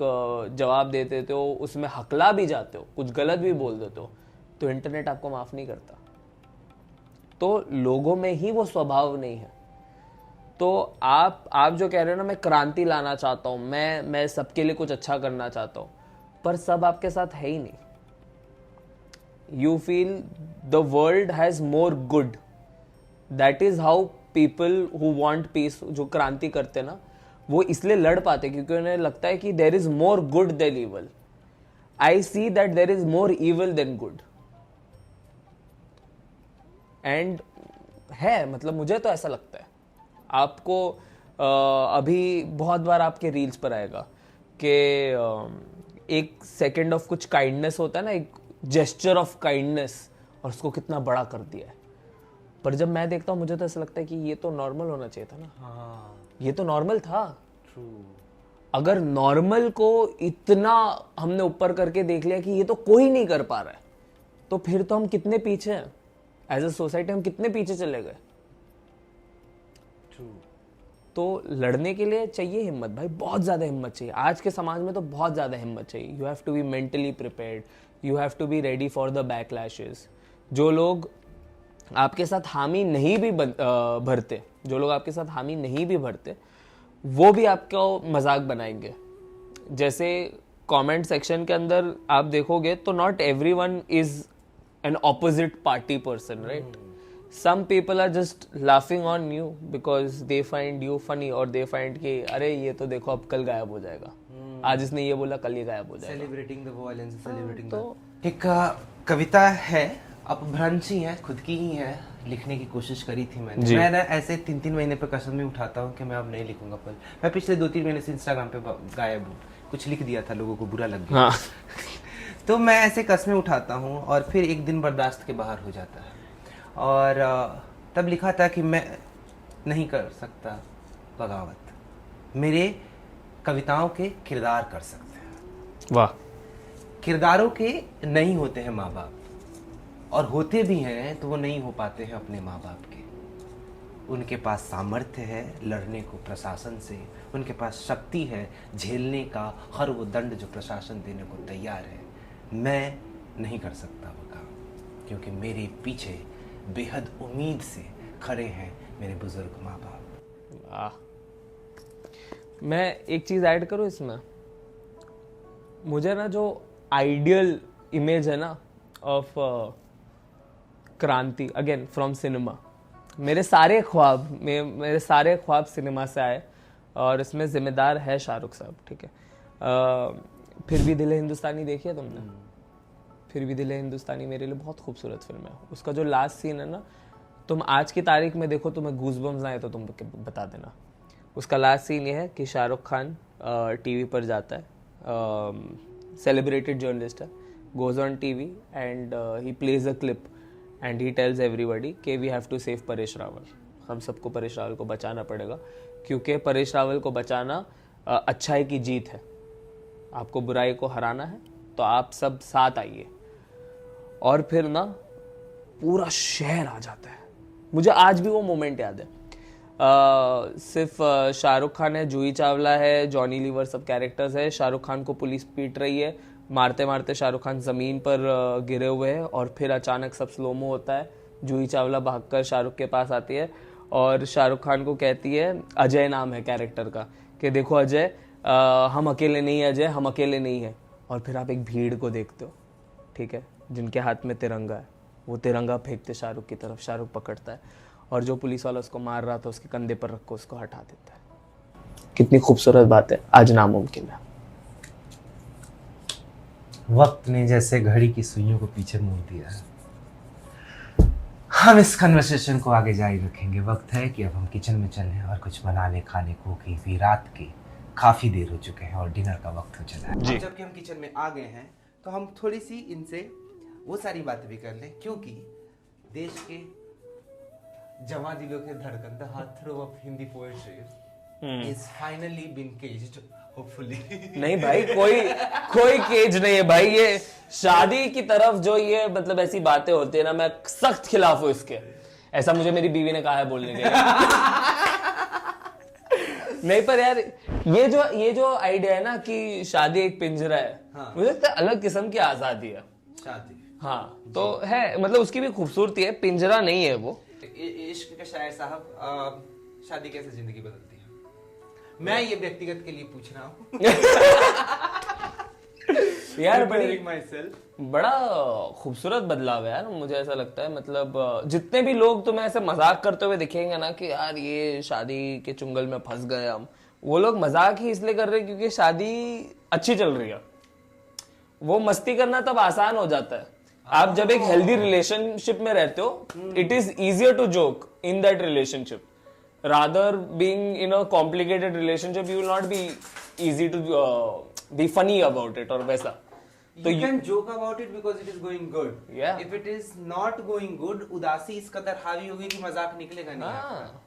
B: जवाब दे देते हो, उसमें हकला भी जाते हो, कुछ गलत भी बोल देते हो, तो इंटरनेट आपको माफ नहीं करता। तो लोगों में ही वो स्वभाव नहीं है। तो आप जो कह रहे हो ना, मैं क्रांति लाना चाहता हूँ, मैं सबके लिए कुछ अच्छा करना चाहता हूँ, पर सब आपके साथ है ही नहीं. You feel the world has more good. That is how people who want peace, जो क्रांति करते ना, वो इसलिए लड़ पाते क्योंकि उन्हें लगता है कि there is more good than evil. I see that there is more evil than good. And है, मतलब मुझे तो ऐसा लगता है. आपको अभी बहुत बार आपके रील्स पर आएगा कि एक सेकेंड ऑफ कुछ काइंडनेस होता है ना, एक जेस्चर ऑफ काइंडनेस, और उसको कितना बड़ा कर दिया है. पर जब मैं देखता हूँ मुझे तो ऐसा लगता है कि ये तो नॉर्मल होना चाहिए था ना.
A: हाँ,
B: ये तो नॉर्मल था.
A: ट्रू.
B: अगर नॉर्मल को इतना हमने ऊपर करके देख लिया कि ये तो कोई नहीं कर पा रहा है, तो फिर तो हम कितने पीछे हैं एज अ सोसाइटी. हम कितने पीछे चले गए.
A: ट्रू.
B: तो लड़ने के लिए चाहिए हिम्मत भाई, बहुत ज़्यादा हिम्मत चाहिए. आज के समाज में तो बहुत ज़्यादा हिम्मत चाहिए. You have to be mentally prepared, you have to be ready for the backlashes. जो लोग आपके साथ हामी नहीं भी भरते, जो लोग आपके साथ हामी नहीं भी भरते, वो भी आपको मजाक बनाएंगे. जैसे कमेंट सेक्शन के अंदर आप देखोगे तो not everyone is an opposite party person, right. Some people are just laughing on you because they find you funny, और they find कि अरे ये तो देखो अब कल गायब हो जाएगा, आज इसने ये बोला कल ये गायब हो जाएगा.
A: सेलिब्रेटिंग द वॉयलेंस, सेलिब्रेटिंग
B: तो
A: एक कविता है, अपभ्रंश ही है, खुद की ही है, लिखने की कोशिश करी थी मैंने. मैं ना ऐसे 3-3 महीने पे कसम में उठाता हूँ कि मैं अब नहीं लिखूंगा. पर मैं पिछले 2-3 महीने से इंस्टाग्राम पे गायब हूँ. कुछ लिख दिया था, लोगों को बुरा लग गया.
B: हाँ.
A: तो मैं ऐसे कस्में उठाता हूँ और फिर एक दिन बर्दाश्त के बाहर हो जाता है. और तब लिखा था कि मैं नहीं कर सकता बगावत, मेरे कविताओं के किरदार कर सकते हैं.
B: वाह.
A: किरदारों के नहीं होते हैं माँ बाप, और होते भी हैं तो वो नहीं हो पाते हैं अपने माँ बाप के. उनके पास सामर्थ्य है लड़ने को प्रशासन से, उनके पास शक्ति है झेलने का हर वो दंड जो प्रशासन देने को तैयार है. मैं नहीं कर सकता वो काम, क्योंकि मेरे पीछे बेहद उम्मीद से खड़े हैं मेरे बुजुर्ग माँ बाप.
B: वाह. मैं एक चीज ऐड करूँ इसमें. मुझे ना जो आइडियल इमेज है ना ऑफ क्रांति, अगेन फ्रॉम सिनेमा, मेरे सारे ख्वाब सिनेमा से आए, और इसमें जिम्मेदार है शाहरुख साहब. ठीक है. फिर भी दिल है हिंदुस्तानी देखी है तुमने? फिर भी दिल है हिंदुस्तानी मेरे लिए बहुत खूबसूरत फिल्म है. उसका जो लास्ट सीन है ना, तुम आज की तारीख में देखो, तुम्हें गूज़बम्स आए तो तुम बता देना. उसका लास्ट सीन ये है कि शाहरुख खान टीवी पर जाता है, सेलिब्रेटेड जर्नलिस्ट है, goes on TV and he plays a clip and he tells everybody कि we have to save Paresh Rawal. हम सबको परेश रावल को बचाना पड़ेगा, क्योंकि परेश रावल को बचाना अच्छाई की जीत है. आपको बुराई को हराना है तो आप सब साथ आइए. और फिर ना पूरा शहर आ जाता है. मुझे आज भी वो मोमेंट याद है. सिर्फ शाहरुख खान है, जूही चावला है, जॉनी लीवर, सब कैरेक्टर्स है. शाहरुख खान को पुलिस पीट रही है, मारते मारते शाहरुख खान जमीन पर गिरे हुए हैं, और फिर अचानक सब स्लोमो होता है. जूही चावला भागकर शाहरुख के पास आती है और शाहरुख खान को कहती है, अजय नाम है कैरेक्टर का, कि देखो अजय, हम अकेले नहीं है, अजय हम अकेले नहीं है. और फिर आप एक भीड़ को देखते हो, ठीक है, जिनके हाथ में तिरंगा है. वो तिरंगा फेंकते शाहरुख की तरफ, शाहरुख पकड़ता है, और जो पुलिस वाला उसको मार रहा था उसके कंधे पर रख कर उसको हटा देता है. कितनी खूबसूरत बात है, आज नामुमकिन है.
A: वक्त ने जैसे घड़ी की सुइयों को पीछे मोड़ दिया है. हम इस कन्वर्सेशन को आगे जारी रखेंगे. वक्त है कि अब हम किचन में चलें और कुछ बनाने खाने को, क्योंकि रात के काफ़ी देर हो चुके हैं और डिनर का वक्त हो चला है. जबकि हम किचन में आ गए हैं तो हम थोड़ी सी इनसे वो सारी बातें भी कर लें, क्योंकि देश के जवां दिलों के धड़कन, the heart throb of Hindi poetry is finally been caged, hopefully.
B: नहीं भाई, कोई केज नहीं है भाई. ये शादी की तरफ जो ये मतलब ऐसी बातें होती है ना, मैं सख्त खिलाफ हूँ इसके. ऐसा मुझे मेरी बीवी ने कहा है बोलने के लिए. नहीं, पर यार ये जो आइडिया है ना कि शादी एक पिंजरा है, हाँ. मुझे लगता है अलग किस्म की आजादी है
A: शादी.
B: हाँ, तो है, मतलब उसकी भी खूबसूरती है, पिंजरा नहीं है वो.
A: इश्क के शायर साहब, शादी कैसे जिंदगी बदलती है? मैं ये व्यक्तिगत के लिए पूछ रहा हूँ।
B: यार बड़ा खूबसूरत बदलाव है यार, मुझे ऐसा लगता है। मतलब जितने भी लोग तुम्हें ऐसे मजाक करते हुए दिखेंगे ना कि यार ये शादी के चुंगल में फंस गए हम, वो लोग मजाक ही इसलिए कर रहे हैं क्योंकि शादी अच्छी चल रही है। वो मस्ती करना तब आसान हो जाता है। आप जब एक हेल्दी रिलेशनशिप में रहते हो, it is easier to joke in that relationship rather being in a complicated relationship. You will not be easy to be funny about it और वैसा।
A: तो you can joke about it because it is going good.
B: Yeah.
A: If it is not going good, उदासी इस कदर हावी होगी कि मजाक निकलेगा नहीं आपका।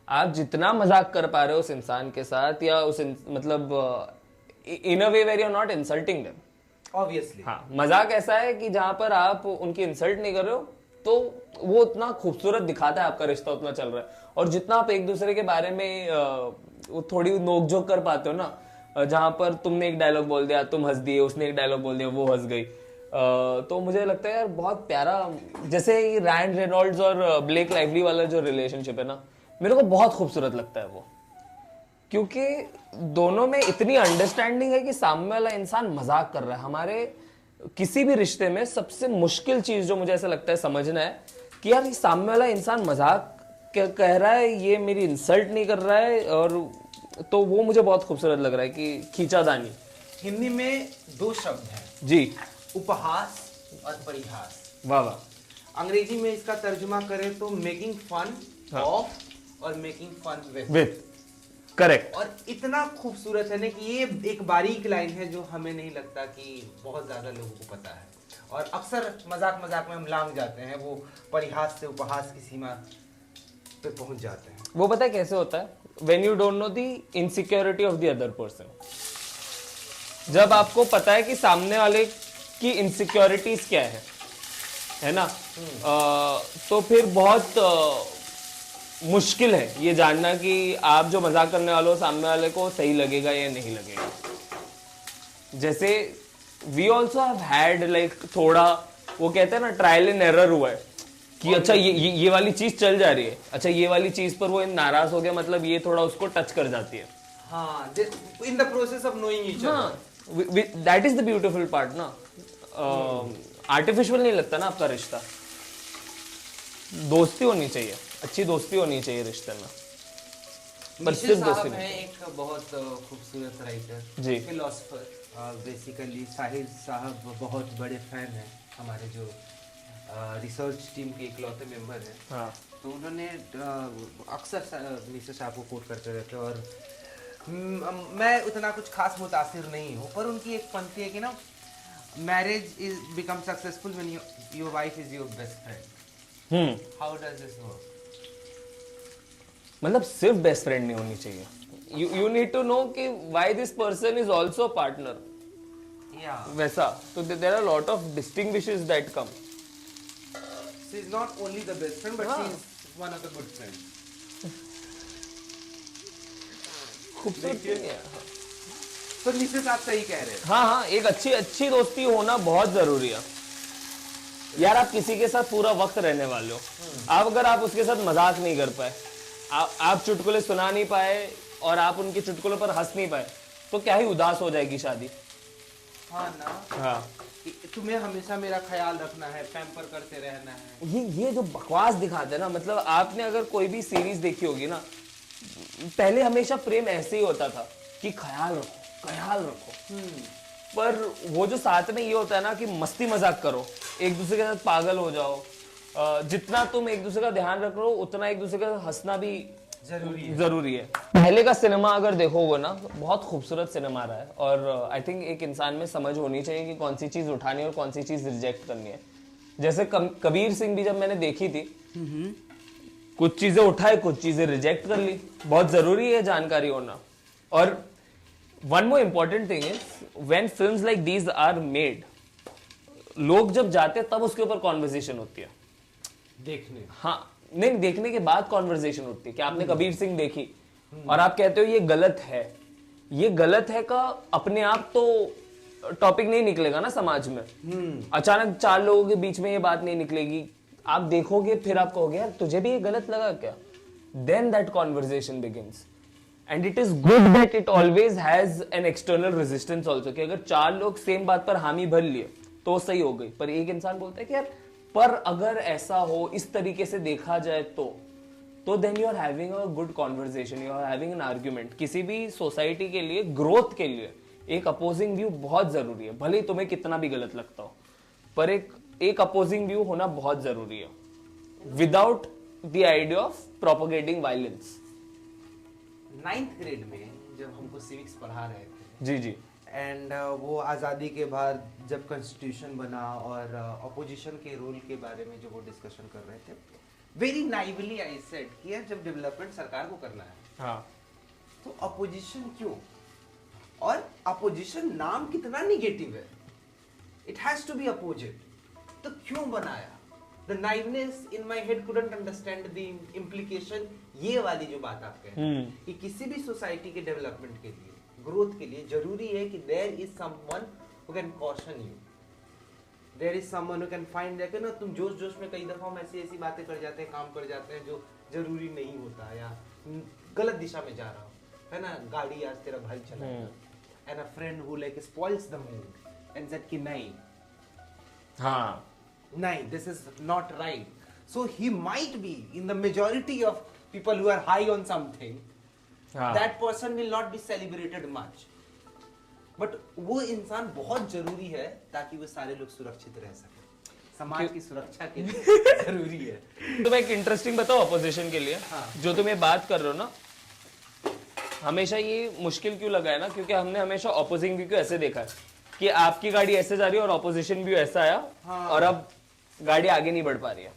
B: आप जितना मजाक कर पा रहे हो उस इंसान के साथ या उस मतलब in a way where you are not insulting them,
A: obviously.
B: हाँ, मजाक ऐसा है कि जहां पर आप उनकी इंसल्ट नहीं कर रहे हो तो वो उतना खूबसूरत दिखाता है, आपका रिश्ता उतना चल रहा है। और जितना आप एक दूसरे के बारे में वो थोड़ी नोकझोंक कर पाते हो ना, जहां पर तुमने एक डायलॉग बोल दिया, तुम हंस दिए, उसने एक डायलॉग बोल दिया, वो हंस गई, तो मुझे लगता है यार बहुत प्यारा। जैसे रैन रेनॉल्ड्स और ब्लेक लाइवली वाला जो रिलेशनशिप है ना, मेरे को बहुत खूबसूरत लगता है वो, क्योंकि दोनों में इतनी अंडरस्टैंडिंग है कि सामने वाला इंसान मजाक कर रहा है। हमारे किसी भी रिश्ते में सबसे मुश्किल चीज जो मुझे ऐसा लगता है समझना है कि यार ये सामने वाला इंसान मजाक कह रहा है, ये मेरी इंसल्ट नहीं कर रहा है, और तो वो मुझे बहुत खूबसूरत लग रहा है कि खींचादानी।
A: हिंदी में दो शब्द हैं
B: जी,
A: उपहास और परिहास।
B: वाह वाह।
A: अंग्रेजी में इसका तर्जुमा करें तो मेकिंग फन ऑफ और मेकिंग फन
B: विद, करेक्ट।
A: और इतना खूबसूरत है ना कि ये एक बारीक लाइन है जो हमें नहीं लगता कि बहुत ज्यादा लोगों को पता है, और अक्सर मजाक मजाक में हम लांग जाते हैं, वो परिहास से उपहास की सीमा पे पहुंच जाते हैं।
B: वो पता है कैसे होता है? When you don't know the insecurity of the other person. जब आपको पता है कि सामने वाले की इनसिक्योरिटीज क्या है ना, तो फिर बहुत मुश्किल है ये जानना कि आप जो मजाक करने वाले हो सामने वाले को सही लगेगा या नहीं लगेगा। जैसे we also have had like थोड़ा, वो कहते हैं ना, ट्रायल एंड एरर हुआ है कि अच्छा ये वाली चीज चल जा रही है, अच्छा ये वाली चीज पर वो नाराज हो गया, मतलब ये थोड़ा उसको टच कर जाती है।
A: हाँ, in the process of knowing each other.
B: That is the beautiful part ना। आर्टिफिशियल नहीं लगता ना आपका रिश्ता। दोस्ती होनी चाहिए, अच्छी दोस्ती होनी चाहिए रिश्ते में, पर सिर्फ दोस्ती नहीं।
A: है एक बहुत खूबसूरत राइटर
B: जी,
A: फिलोसोफर, बेसिकली साहिर साहब बहुत बड़े फैन हैं हमारे, जो रिसर्च टीम के इकलौते मेंबर हैं।
B: हाँ,
A: तो उन्होंने अक्सर मिसेस साहब को कोट करते रहते, और मैं उतना कुछ खास मुतासिर नहीं हूँ, पर उनकी एक पंक्ति है कि ना, marriage is become successful when your wife is your best friend. How does this work?
B: मतलब सिर्फ बेस्ट फ्रेंड नहीं होनी चाहिए, यू नीड टू नो कि why this person is also partner, वैसा। तो there are lot of distinguishes that come.
A: She is not only the best friend, but she is one of the good friends.
B: खूबसूरत है।
A: तो मिसेस आप सही कह रहे हैं।
B: हाँ हाँ, एक अच्छी दोस्ती होना बहुत जरूरी है यार। आप किसी के साथ पूरा वक्त रहने वाले हो, आप अगर आप उसके साथ मजाक नहीं कर पाए, आप चुटकुले सुना नहीं पाए और आप उनके चुटकुलों पर हंस नहीं पाए, तो क्या ही उदास हो जाएगी शादी।
A: हाँ ना। हाँ, तुम्हें हमेशा मेरा ख्याल रखना है, पैम्पर करते रहना है।
B: ये जो बकवास दिखाते हैं ना, मतलब आपने अगर कोई भी सीरीज देखी होगी ना, पहले हमेशा प्रेम ऐसे ही होता था कि ख्याल रखो। पर वो जो साथ में ये होता है ना कि मस्ती मजाक करो, एक दूसरे के साथ पागल हो जाओ, जितना तुम एक दूसरे का ध्यान रख रहे हो उतना एक दूसरे का हंसना भी जरूरी है। पहले का सिनेमा अगर देखोगे ना, बहुत खूबसूरत सिनेमा रहा है, और आई थिंक एक इंसान में समझ होनी चाहिए कि कौन सी चीज उठानी है और कौन सी चीज रिजेक्ट करनी है। जैसे कबीर सिंह भी जब मैंने देखी थी, कुछ चीजें उठाए, कुछ चीजें रिजेक्ट कर ली। बहुत जरूरी है जानकारी होना। और one more important thing is when films like these are made, लोग जब जाते तब उसके ऊपर कॉन्वर्सेशन होती है
A: देखने।
B: हाँ, नहीं, देखने के बाद कॉन्वर्सेशन होती है कि आपने कबीर सिंह देखी और आप कहते हो ये गलत है, ये गलत है का अपने आप तो टॉपिक नहीं निकलेगा ना समाज में। अचानक 4 लोगों के बीच में ये बात नहीं निकलेगी, आप देखोगे फिर आप कहोगे यार तुझे भी ये गलत लगा क्या, then that conversation begins. And it is good that it always has an external resistance also, कि अगर 4 लोग सेम बात पर हामी भर लिए तो सही हो गई, पर एक इंसान बोलता है कि यार पर अगर ऐसा हो, इस तरीके से देखा जाए तो then you are having a good conversation, you are having an argument. किसी भी सोसाइटी के लिए, ग्रोथ के लिए एक अपोजिंग व्यू बहुत जरूरी है, भले ही तुम्हें कितना भी गलत लगता हो, पर एक अपोजिंग व्यू होना बहुत जरूरी है, without the idea of propagating violence.
A: 9th grade में जब हमको सिविक्स पढ़ा रहे थे,
B: जी जी,
A: एंड वो आज़ादी के बाद जब कॉन्स्टिट्यूशन बना और अपोजिशन के रोल के बारे में जो वो डिस्कशन कर रहे थे, वेरी नाइवली आई सेड कि यार जब डेवलपमेंट सरकार को करना है,
B: हाँ,
A: तो अपोजिशन क्यों? और अपोजिशन नाम कितना निगेटिव है, it has to be opposite, तो क्यों बनाया? The naiveness in my head couldn't understand the implication. ये वाली जो बात आप कह रहे हैं कि किसी भी सोसाइटी के डेवलपमेंट के लिए, ग्रोथ के लिए जरूरी है कि there is someone who can caution you, there is someone who can find that. ना तुम जोश जोश में कई दफा हम ऐसी बातें कर जाते हैं, काम कर जाते हैं जो जरूरी नहीं होता, या गलत दिशा में जा रहा हो, है ना. गाड़ी आज तेरा भाई चलाएगा, and a friend who like spoils the mood and said कि नहीं,
B: हाँ,
A: नहीं, this is not right. So he might be in the majority of people who are high on something.
B: हाँ.
A: That person will not be celebrated much. But वो इंसान बहुत जरूरी है ताकि वो सारे लोग सुरक्षित रह सके. समाज की सुरक्षा के लिए जरूरी है.
B: तो मैं एक इंटरेस्टिंग बताऊं अपोजिशन के लिए,
A: हाँ.
B: जो तुम ये बात कर रहे हो ना, हमेशा ये मुश्किल क्यों लगा है ना, क्योंकि हमने हमेशा अपोजिंग व्यू को ऐसे देखा है कि आपकी गाड़ी ऐसे जा रही है और अपोजिशन व्यू ऐसा आया,
A: हाँ.
B: और अब गाड़ी आगे नहीं बढ़ पा रही है.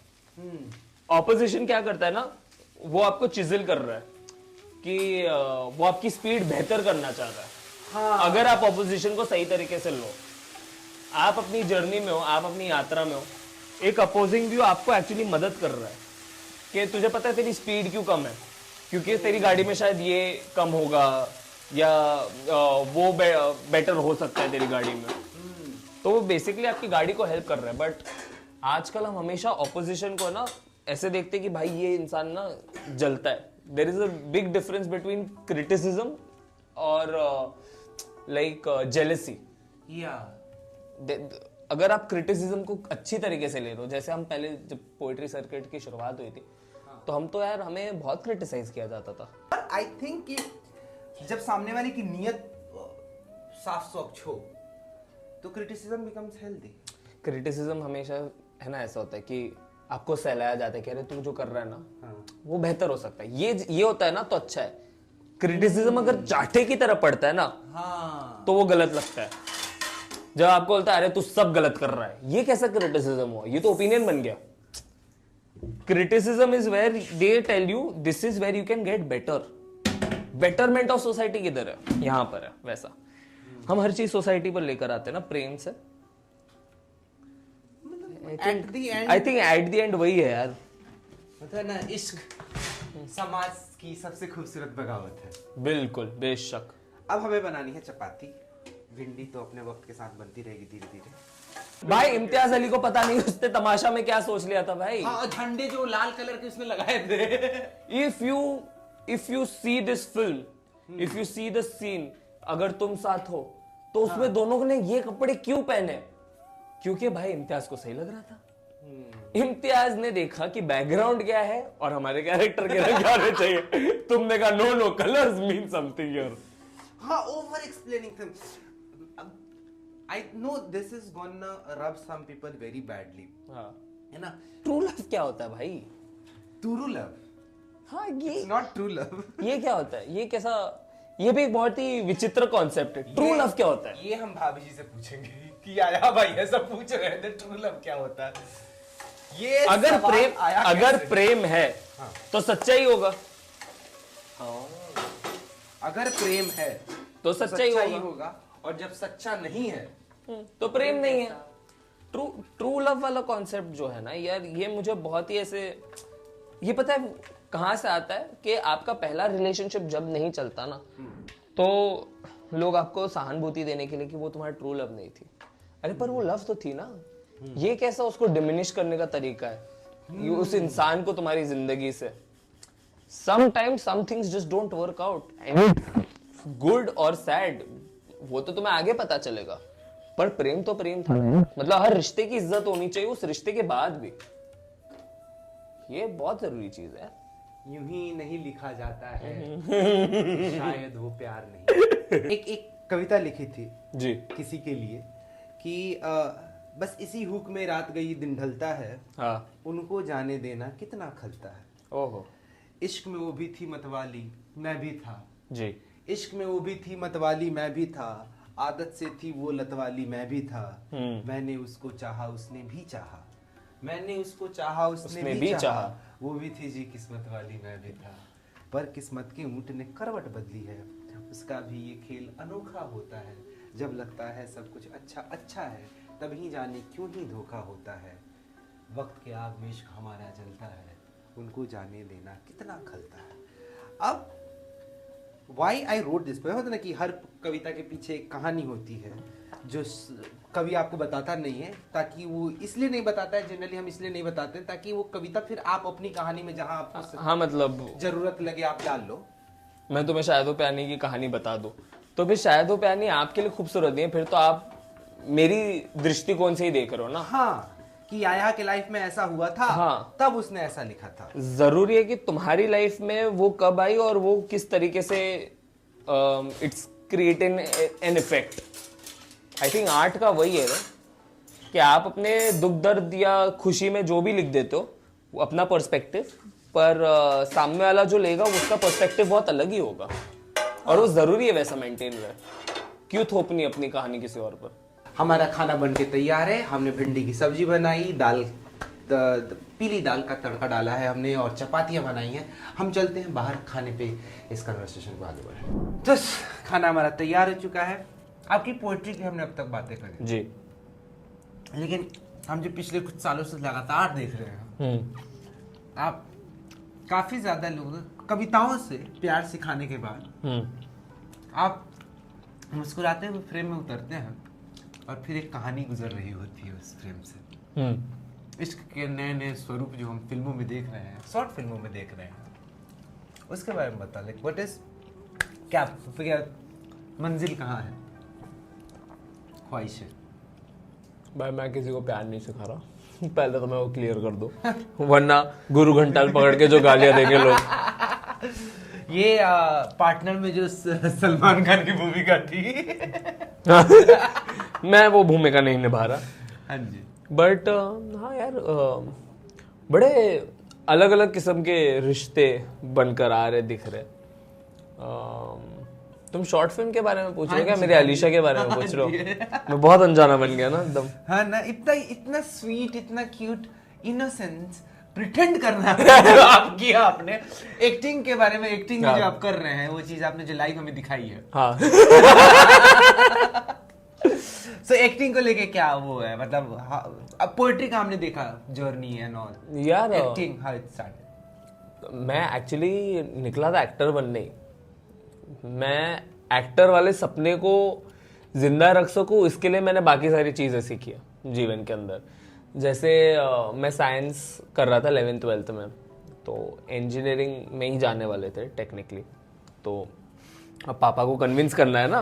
B: ऑपोजिशन क्या करता है ना, वो आपको चिजल कर रहा है कि वो आपकी स्पीड बेहतर करना चाह रहा है.
A: हाँ.
B: अगर आप ऑपोजिशन को सही तरीके से लो, आप अपनी जर्नी में हो, आप अपनी यात्रा में हो, एक अपोजिंग व्यू आपको एक्चुअली मदद कर रहा है कि तुझे पता है तेरी स्पीड क्यों कम है, क्योंकि तेरी गाड़ी में शायद ये कम होगा, या वो बेटर हो सकता है तेरी गाड़ी में. तो वो बेसिकली आपकी गाड़ी को हेल्प कर रहा है. बट आजकल हम हमेशा ऑपोजिशन को ना ऐसे देखते हैं कि भाई ये इंसान ना जलता है. There is a big difference between criticism और लाइक जेलेसी.
A: या
B: अगर आप क्रिटिसिज्म को अच्छी तरीके से ले रहे हो, जैसे हम पहले जब पोएट्री सर्किट की शुरुआत हुई थी, तो हम तो यार हमें बहुत क्रिटिसाइज किया जाता था.
A: आई थिंक कि जब सामने वाले की नीयत साफ स्वच्छ हो तो क्रिटिसिज्म बिकम्स हेल्दी.
B: क्रिटिसिज्म हमेशा है ना ऐसा होता है कि आपको सहलाया जाता है कि अरे तू जो कर रहा है ना, हाँ, वो बेहतर हो सकता है, ये होता है ना तो अच्छा है. क्रिटिसिज्म अगर चाटे की तरह पड़ता है ना,
A: हाँ,
B: तो वो गलत लगता है. जब आपको बोलता है अरे तू सब गलत कर रहा है, ये कैसा क्रिटिसिज्म हुआ, ये तो ओपिनियन बन गया. Criticism is where they tell you this is where you can get better. Betterment of society किधर है, यहां पर है. वैसा हम हर चीज सोसाइटी पर लेकर आते हैं ना प्रेम से. I think at the end वही है यार,
A: मतलब ना इश्क समाज की सबसे खूबसूरत बगावत है.
B: बिल्कुल, बेशक.
A: अब हमें बनानी है चपाती. भिंडी तो अपने वक्त के साथ बनती रहेगी धीरे धीरे.
B: भाई इम्तियाज अली को पता नहीं उसने तमाशा में क्या सोच लिया था भाई.
A: हाँ, झंडे जो लाल कलर के उसने लगाए थे.
B: If you see this film, if you see the scene, अगर तुम साथ हो, तो उसमें दोनों ने ये कपड़े क्यों पहने? क्योंकि भाई इम्तियाज को सही लग रहा था. इम्तियाज ने देखा कि बैकग्राउंड क्या है और हमारे कैरेक्टर के रंग क्या होने चाहिए. तुमने कहा no colours mean something here.
A: हाँ, over explaining things. I know this is gonna rub some people very badly.
B: हाँ,
A: है ना.
B: ट्रू लव क्या होता है भाई?
A: True love.
B: हाँ, ये
A: नॉट ट्रू लव.
B: ये क्या होता है? ये कैसा, ये भी एक बहुत ही विचित्र कॉन्सेप्ट है. ट्रू लव क्या होता है?
A: ये हम भाभी जी से पूछेंगे कि आया भाई ऐसा पूछ रहे थे ट्रू लव क्या होता है. ये
B: अगर प्रेम है, हाँ, तो सच्चाई होगा.
A: अगर प्रेम है
B: तो सच्चाई
A: होगा, और जब सच्चा नहीं है
B: तो प्रेम नहीं है. ट्रू लव वाला कॉन्सेप्ट जो है ना यार, ये मुझे बहुत ही ऐसे, ये पता है कहां से आता है कि आपका पहला रिलेशनशिप जब नहीं चलता ना, तो लोग आपको सहानुभूति देने के लिए कि वो तुम्हारा ट्रू लव नहीं थी. अरे पर वो लव तो थी ना. ये कैसा उसको डिमिनिश करने का तरीका है, ये उस इंसान को तुम्हारी जिंदगी से. Sometimes some things just don't work out, and good और सैड वो तो तुम्हें आगे पता चलेगा, पर प्रेम तो प्रेम था। मतलब हर रिश्ते की इज्जत होनी चाहिए उस रिश्ते के बाद भी, ये बहुत जरूरी चीज है।
A: यूं ही नहीं लिखा जाता है शायद वो प्यार नहीं। एक कविता लिखी थी
B: जी
A: किसी के लिए कि बस इसी हुक में रात गई दिन ढलता है,
B: हाँ
A: उनको जाने देना कितना खलता है।
B: ओहो
A: इश्क में वो भी थी मतवाली मैं भी था,
B: जी
A: इश्क में वो भी थी मतवाली मैं भी था, आदत से थी वो लतवाली मैं भी था, मैंने उसको चाहा उसने भी चाहा, मैंने उसको चाहा उसने भी चाहा, वो भी थी जी किस्मत वाली मैं भी था, पर किस्मत के ऊंट ने करवट बदली है, उसका भी ये खेल अनोखा होता है, जब लगता है सब कुछ अच्छा अच्छा है, तभी जाने क्यों ही धोखा होता है, वक्त के आग में इश्क हमारा जलता है, उनको जाने देना कितना खलता है। अब वाई आई रोड दिस, होता ना कि हर कविता के पीछे एक कहानी होती है जो कवि आपको बताता नहीं है, ताकि वो इसलिए नहीं बताता है, जनरली हम इसलिए नहीं बताते हैं ताकि वो कविता फिर आप अपनी कहानी में जहां आपको
B: हाँ मतलब
A: जरूरत लगे आप डाल लो।
B: मैं तुम्हें शायदो पे आने की कहानी बता दूं तो फिर शायदो पे आने आपके लिए खूबसूरत नहीं है, फिर तो आप मेरी दृष्टिकोण से ही देख रहे हो ना।
A: हाँ कि आया के लाइफ में ऐसा हुआ था,
B: हाँ
A: तब उसने ऐसा लिखा था।
B: जरूरी है कि तुम्हारी लाइफ में वो कब आई और वो किस तरीके से it's creating an effect. I think art का वही है ना कि आप अपने दुख दर्द या खुशी में जो भी लिख देते हो वो अपना पर्सपेक्टिव, पर सामने वाला जो लेगा उसका पर्सपेक्टिव बहुत अलग ही होगा, और वो जरूरी है वैसा मेंटेन रहे। क्यों थोपनी अपनी कहानी किसी और पर।
A: हमारा खाना बन के तैयार है, हमने भिंडी की सब्जी बनाई, दाल पीली दाल का तड़का डाला है हमने, और चपातियां बनाई हैं। हम चलते हैं बाहर खाने पे, इस कन्वर्सेशन को आगे बढ़े। तो खाना हमारा तैयार हो चुका है। आपकी पोएट्री की हमने अब तक बातें करी
B: जी,
A: लेकिन हम जो पिछले कुछ सालों से लगातार देख रहे हैं, आप काफी ज्यादा लोग कविताओं से प्यार सिखाने के बाद आप मुस्कुराते हुए फ्रेम में उतरते हैं और फिर एक कहानी गुजर रही होती है उस फ्रेम से। इश्क के नए नए स्वरूप जो हम फिल्मों में देख रहे हैं, शॉर्ट फिल्मों में देख रहे हैं, उसके बारे में बता। लाइक व्हाट इज, क्या मंजिल कहाँ है, ख्वाहिश है?
B: भाई मैं किसी को प्यार नहीं सिखा रहा पहले तो मैं वो क्लियर कर दो वरना गुरु घंटाल पकड़ के जो गालियां देंगे लोग।
A: ये पार्टनर में जो सलमान खान की भूमिका थी
B: मैं वो भूमिका नहीं निभा रहा।
A: हाँ जी,
B: बट हाँ यार, बड़े अलग अलग किस्म के रिश्ते बनकर आ रहे दिख रहे। तुम शॉर्ट फिल्म के बारे में पूछ रहे हो क्या? मेरे अलीशा के बारे में पूछ रहे हो? मैं बहुत अनजाना बन गया ना एकदम।
A: हाँ ना, इतना स्वीट, इतना क्यूट, इनोसेंस प्रिटेंड करना आप किया आपने। एक्टिंग के बारे में, एक्टिंग जो आप कर रहे हैं वो चीज आपने जो लाइव हमें दिखाई है।
B: हाँ
A: सो एक्टिंग को लेके क्या वो है, मतलब अब पोएट्री का हमने देखा जर्नी एंड ऑल
B: यार,
A: एक्टिंग हाउ इट स्टार्टेड।
B: मैं एक्चुअली निकला था एक्टर बनने ही। मैं एक्टर वाले सपने को जिंदा रख सकूं इसके लिए मैंने बाकी सारी चीजें सीखी है जीवन के अंदर। जैसे मैं साइंस कर रहा था 11th-12th में, तो इंजीनियरिंग में ही जाने वाले थे टेक्निकली। तो अब पापा को कन्विंस करना है ना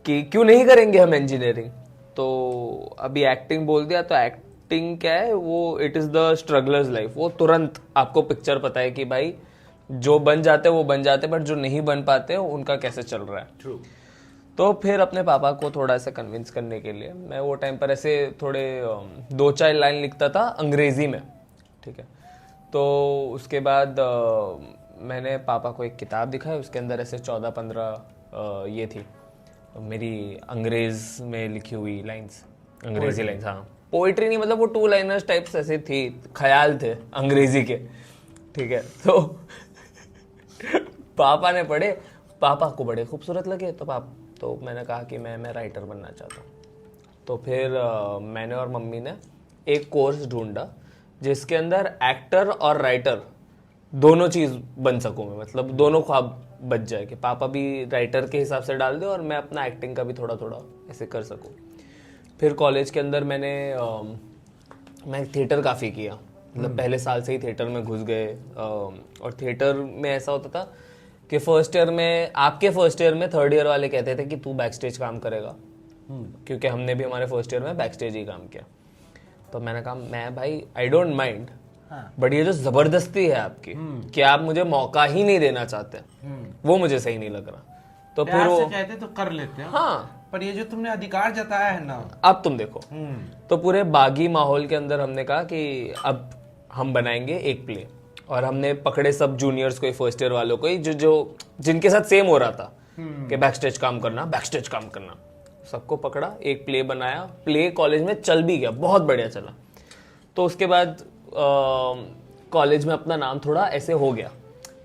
B: कि क्यों नहीं करेंगे हम इंजीनियरिंग, तो अभी एक्टिंग बोल दिया। तो एक्टिंग क्या है वो, it is the strugglers life. वो तुरंत आपको पिक्चर पता है कि भाई जो बन जाते हैं वो बन जाते हैं, बट जो नहीं बन पाते हैं उनका कैसे चल रहा है।
A: ट्रू।
B: तो फिर अपने पापा को थोड़ा सा कन्विंस करने के लिए मैं वो टाइम पर ऐसे थोड़े 2-4 लाइन लिखता था अंग्रेजी में, ठीक है। तो उसके बाद मैंने पापा को एक किताब दिखाई, उसके अंदर ऐसे 14-15 ये थी मेरी अंग्रेज में लिखी हुई लाइंस, अंग्रेजी लाइंस। हाँ, पोइट्री नहीं, मतलब वो 2 लाइनर्स टाइप्स ऐसे थी, ख्याल थे अंग्रेजी के, ठीक है। तो पापा ने पढ़े, पापा को बड़े खूबसूरत लगे। तो मैंने कहा कि मैं राइटर बनना चाहता हूँ। तो फिर मैंने और मम्मी ने एक कोर्स ढूंढा जिसके अंदर एक्टर और राइटर दोनों चीज़ बन सकूँ मैं, मतलब दोनों ख्वाब बच जाए कि पापा भी राइटर के हिसाब से डाल दे और मैं अपना एक्टिंग का भी थोड़ा थोड़ा ऐसे कर सकूँ। फिर कॉलेज के अंदर मैं थिएटर काफ़ी किया, मतलब पहले साल से ही थिएटर में घुस गए। और थिएटर में ऐसा होता था कि फर्स्ट ईयर में, आपके फर्स्ट ईयर में थर्ड ईयर वाले कहते थे कि तू बैक स्टेज काम करेगा, क्योंकि हमने भी हमारे फर्स्ट ईयर में बैक स्टेज ही काम किया। तो मैंने कहा मैं भाई आई डोंट माइंड, बट ये जो जबरदस्ती है आपकी कि आप मुझे मौका ही नहीं देना चाहते, वो मुझे सही नहीं लग रहा। तो फिर वो
A: कहते तो कर लेते हैं,
B: हाँ,
A: पर ये जो तुमने अधिकार जताया है ना,
B: अब तुम देखो। तो पूरे बागी माहौल के अंदर हमने कहा कि अब हम बनाएंगे एक प्ले, और हमने पकड़े सब जूनियर्स को ही, फर्स्ट ईयर वालों को ही, जो जिनके साथ सेम हो रहा था कि बैक स्टेज काम करना, बैक स्टेज काम करना, सबको पकड़ा, एक प्ले बनाया। प्ले कॉलेज में चल भी गया, बहुत बढ़िया चला। तो उसके बाद कॉलेज में अपना नाम थोड़ा ऐसे हो गया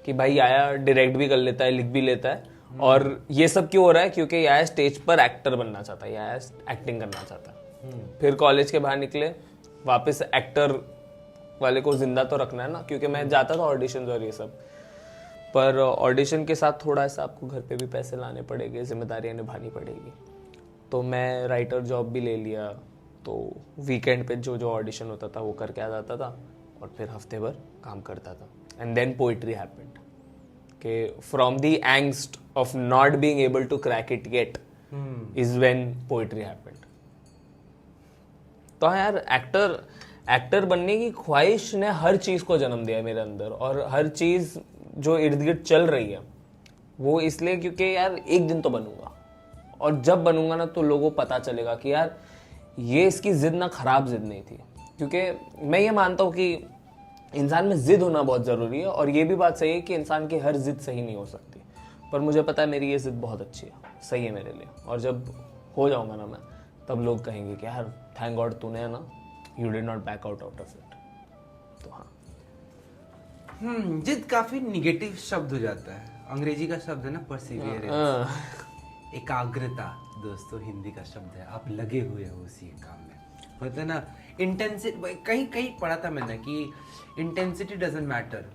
B: कि भाई आया डायरेक्ट भी कर लेता है, लिख भी लेता है। और ये सब क्यों हो रहा है? क्योंकि यह स्टेज पर एक्टर बनना चाहता है, यह एक्टिंग करना चाहता है। फिर कॉलेज के बाहर निकले, वापस एक्टर वाले को जिंदा तो रखना है ना, क्योंकि मैं जाता था ऑडिशन और ये सब, पर ऑडिशन के साथ थोड़ा सा आपको घर पे भी पैसे लाने पड़ेंगे, जिम्मेदारियां निभानी पड़ेगी। तो मैं राइटर जॉब भी ले लिया, तो वीकेंड पे जो जो ऑडिशन होता था वो करके आ जाता था, और फिर हफ्ते भर काम करता था। एंड देन पोइट्री हैपेंड कि from the angst of not being able to crack it yet is when poetry happened. तो हाँ यार, एक्टर बनने की ख्वाहिश ने हर चीज को जन्म दिया है मेरे अंदर, और हर चीज जो इर्द गिर्द चल रही है वो इसलिए क्योंकि यार एक दिन तो बनूंगा, और जब बनूंगा ना तो लोगों को पता चलेगा कि यार ये इसकी जिद ना खराब जिद नहीं थी। क्योंकि मैं ये मानता हूँ कि इंसान में जिद होना बहुत ज़रूरी है, और ये भी बात सही है कि इंसान की हर जिद सही नहीं हो सकती, पर मुझे पता है मेरी ये जिद बहुत अच्छी है, सही है मेरे लिए। और जब हो जाऊंगा ना मैं, तब लोग कहेंगे कि यार थैंक गॉड तूने ना, you did not back out of it. तो हाँ,
A: जिद काफी निगेटिव शब्द हो जाता है। अंग्रेजी का शब्द है ना परसिवियरेंस, एकाग्रता। दोस्तों हिंदी का शब्द है आप लगे हुए हो उसी काम में, होता है ना इंटेंसिटी। कहीं कहीं पढ़ा था मैंने कि intensity doesn't matter,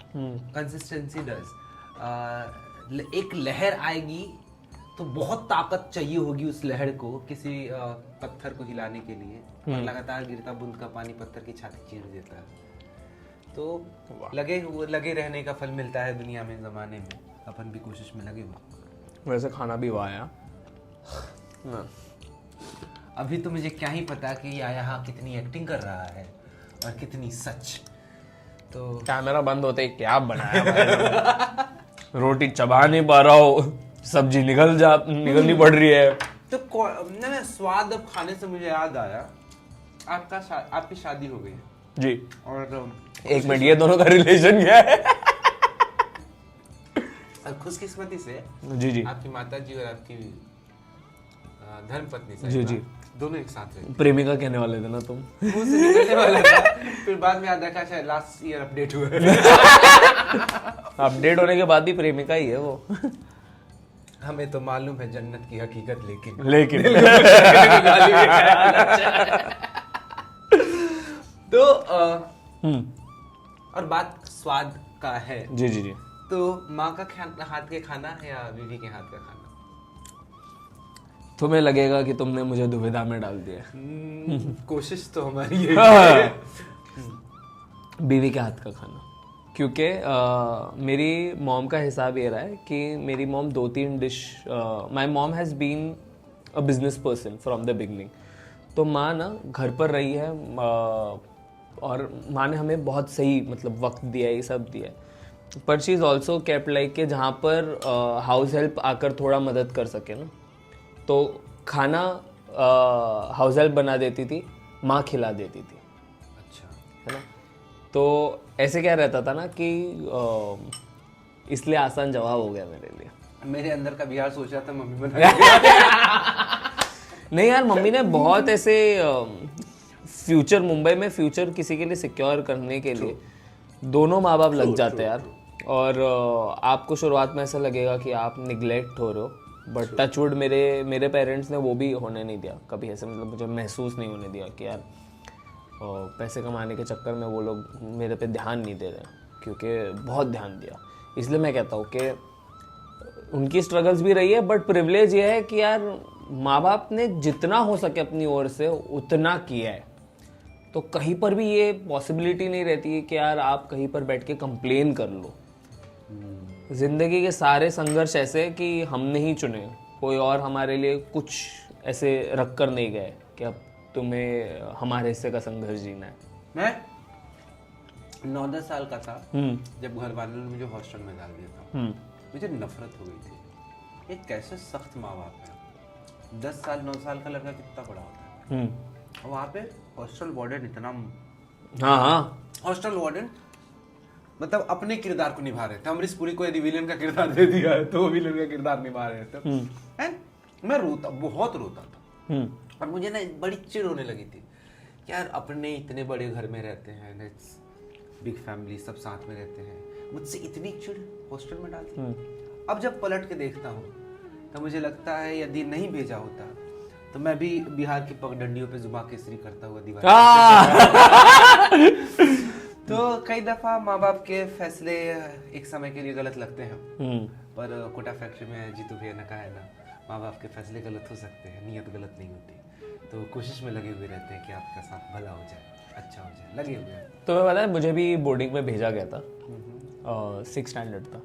A: consistency does. एक लहर आएगी तो बहुत ताकत चाहिए होगी उस लहर को किसी पत्थर को हिलाने के लिए, और लगातार गिरता बूंद का पानी पत्थर की छाती चीर देता है। तो लगे रहने का फल मिलता है दुनिया में, जमाने में। अपन भी कोशिश में लगे हुए।
B: वैसे खाना भी वाया ना।
A: अभी तो मुझे क्या ही पता कि यहाँ कितनी एक्टिंग कर रहा है और कितनी सच। तो
B: कैमरा बंद होते ही क्या बनाया भाई? रोटी चबा नहीं पा रहा हो, सब्जी निकलनी पड़ रही है।
A: तो ना स्वाद अब खाने से मुझे याद आया, आपकी शादी हो गई
B: जी,
A: और
B: एक मिनट, ये दोनों का रिलेशन क्या है?
A: खुशकिस्मती से
B: जी
A: आपकी माता जी और आपकी धर्मपत्नी
B: जी
A: दोनों एक साथ रहते।
B: प्रेमिका कहने वाले थे ना तुम?
A: मुंह से निकलने वाला था, फिर बाद में याद रखा शायद लास्ट ईयर अपडेट हुआ।
B: अपडेट होने के बाद भी प्रेमिका ही है वो।
A: हमें तो मालूम है जन्नत की हकीकत, लेकिन तो और बात स्वाद का है
B: जी,
A: तो माँ का हाथ के खाना या बीवी के हाथ का खाना?
B: तुम्हें लगेगा कि तुमने मुझे दुविधा में डाल दिया।
A: कोशिश तो हमारी है।
B: बीवी के हाथ का खाना, क्योंकि मेरी मॉम का हिसाब ये रहा है कि मेरी mom 2-3 dish, my mom has been a business person from the beginning. तो माँ ना घर पर रही है, और माँ ने हमें बहुत सही मतलब वक्त दिया है, ये सब दिया है। पर she is also kept like के जहाँ पर हाउस हेल्प आकर थोड़ा मदद कर सके ना, तो खाना हाउस हेल्प बना देती थी, माँ खिला देती थी।
A: अच्छा,
B: है ना? तो ऐसे क्या रहता था ना कि इसलिए आसान जवाब हो गया मेरे लिए।
A: मेरे अंदर का बिहार सोच रहा था मम्मी बना
B: नहीं यार, मम्मी ने बहुत ऐसे फ्यूचर, मुंबई में फ्यूचर किसी के लिए सिक्योर करने के लिए दोनों माँ बाप लग जाते हैं यार। और आपको शुरुआत में ऐसा लगेगा कि आप निगलेक्ट हो रहे हो, बट टचवुड मेरे पेरेंट्स ने वो भी होने नहीं दिया कभी। ऐसे मतलब मुझे महसूस नहीं होने दिया कि यार पैसे कमाने के चक्कर में वो लोग मेरे पे ध्यान नहीं दे रहे, क्योंकि बहुत ध्यान दिया। इसलिए मैं कहता हूँ कि उनकी स्ट्रगल्स भी रही है, बट प्रिविलेज ये है कि यार माँ बाप ने जितना हो सके अपनी ओर से उतना किया है। तो कहीं पर भी ये पॉसिबिलिटी नहीं रहती है कि यार आप कहीं पर बैठ के कंप्लेन कर लो। जिंदगी के सारे संघर्ष ऐसे कि हमने ही चुने, कोई और हमारे लिए कुछ ऐसे रख कर नहीं गए कि अब तुम्हें हमारे हिस्से का संघर्ष जीना है।
A: मैं 9-10 साल का था जब घर वालों ने मुझे हॉस्टल में डाल दिया था। मुझे नफरत हो गई थी, ये कैसे सख्त माँ बाप है। 10 साल 9 साल का लड़का कितना बड़ा होता है। और वहाँ पे हॉस्टल वार्डन इतना,
B: हाँ
A: हॉस्टल वार्डन मतलब अपने किरदार को निभा रहे थे। अमरीश पुरी को यदि विलेन का किरदार दे दिया है तो विलेन का किरदार निभा रहे थे। एंड मैं बहुत रोता था। और मुझे ना बड़ी चिढ़ होने लगी थी कि यार अपने इतने बड़े घर में रहते हैं, बिग फैमिली, सब साथ में रहते हैं, मुझसे इतनी चिढ़ हॉस्टल में डालती। अब जब पलट के देखता हूँ तो मुझे लगता है यदि नहीं भेजा होता तो मैं भी बिहार की पगडंडियों पे जुबा केसरी करता हुआ दीवार। तो कई दफा माँ बाप के फैसले एक समय के लिए गलत लगते हैं, पर कोटा फैक्ट्री में जीतू भैया ने कहा है ना, माँ बाप के फैसले गलत हो सकते हैं, नियत गलत नहीं होती। तो कोशिश में लगे हुए रहते हैं कि आपका साथ भला हो जाए, अच्छा हो जाए, लगे हुए हैं।
B: तो मैं पता है मुझे भी बोर्डिंग में भेजा गया था, 6th स्टैंडर्ड था,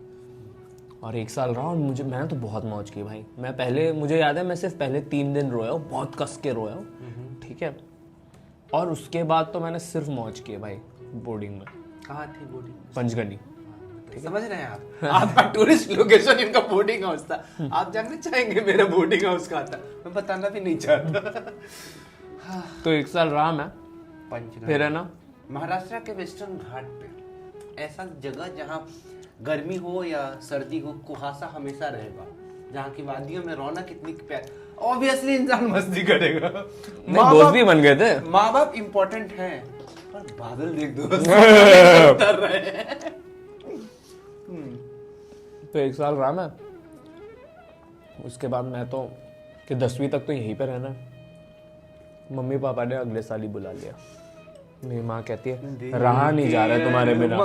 B: और 1 साल रहा। और मैंने तो बहुत मौज की भाई। मुझे याद है मैं सिर्फ पहले 3 दिन रोया हूँ, बहुत कस के रोया हूँ, ठीक है। और उसके बाद तो मैंने सिर्फ मौज की भाई बोर्डिंग में।
A: कहाँ थी बोर्डिंग?
B: पंचगनी।
A: समझ रहे हैं आप? आपका टूरिस्ट लोकेशन इनका बोर्डिंग हाउस था। आप जानना चाहेंगे मेरा बोर्डिंग हाउस कहाँ था? मैं बताना भी नहीं चाहता।
B: तो 1 साल रहा मैं। फिर है ना,
A: महाराष्ट्र के वेस्टर्न घाट पे ऐसा जगह जहाँ गर्मी हो या सर्दी हो, कुहासा हमेशा रहेगा, जहाँ की वादियों में रौनक इतनी प्यार, ऑब्वियसली इंसान मस्ती करेगा।
B: दोस्त भी बन गए थे।
A: माँ बाप इम्पोर्टेंट हैं, पर बादल देख दो उतर रहे हैं।
B: तो 1 साल रहा मैं। उसके बाद मैं तो कि 10वीं तक तो यहीं पे रहना। मम्मी पापा ने अगले साल ही बुला लिया। मेरी माँ कहती है रहा नहीं जा रहा है तुम्हारे बिना।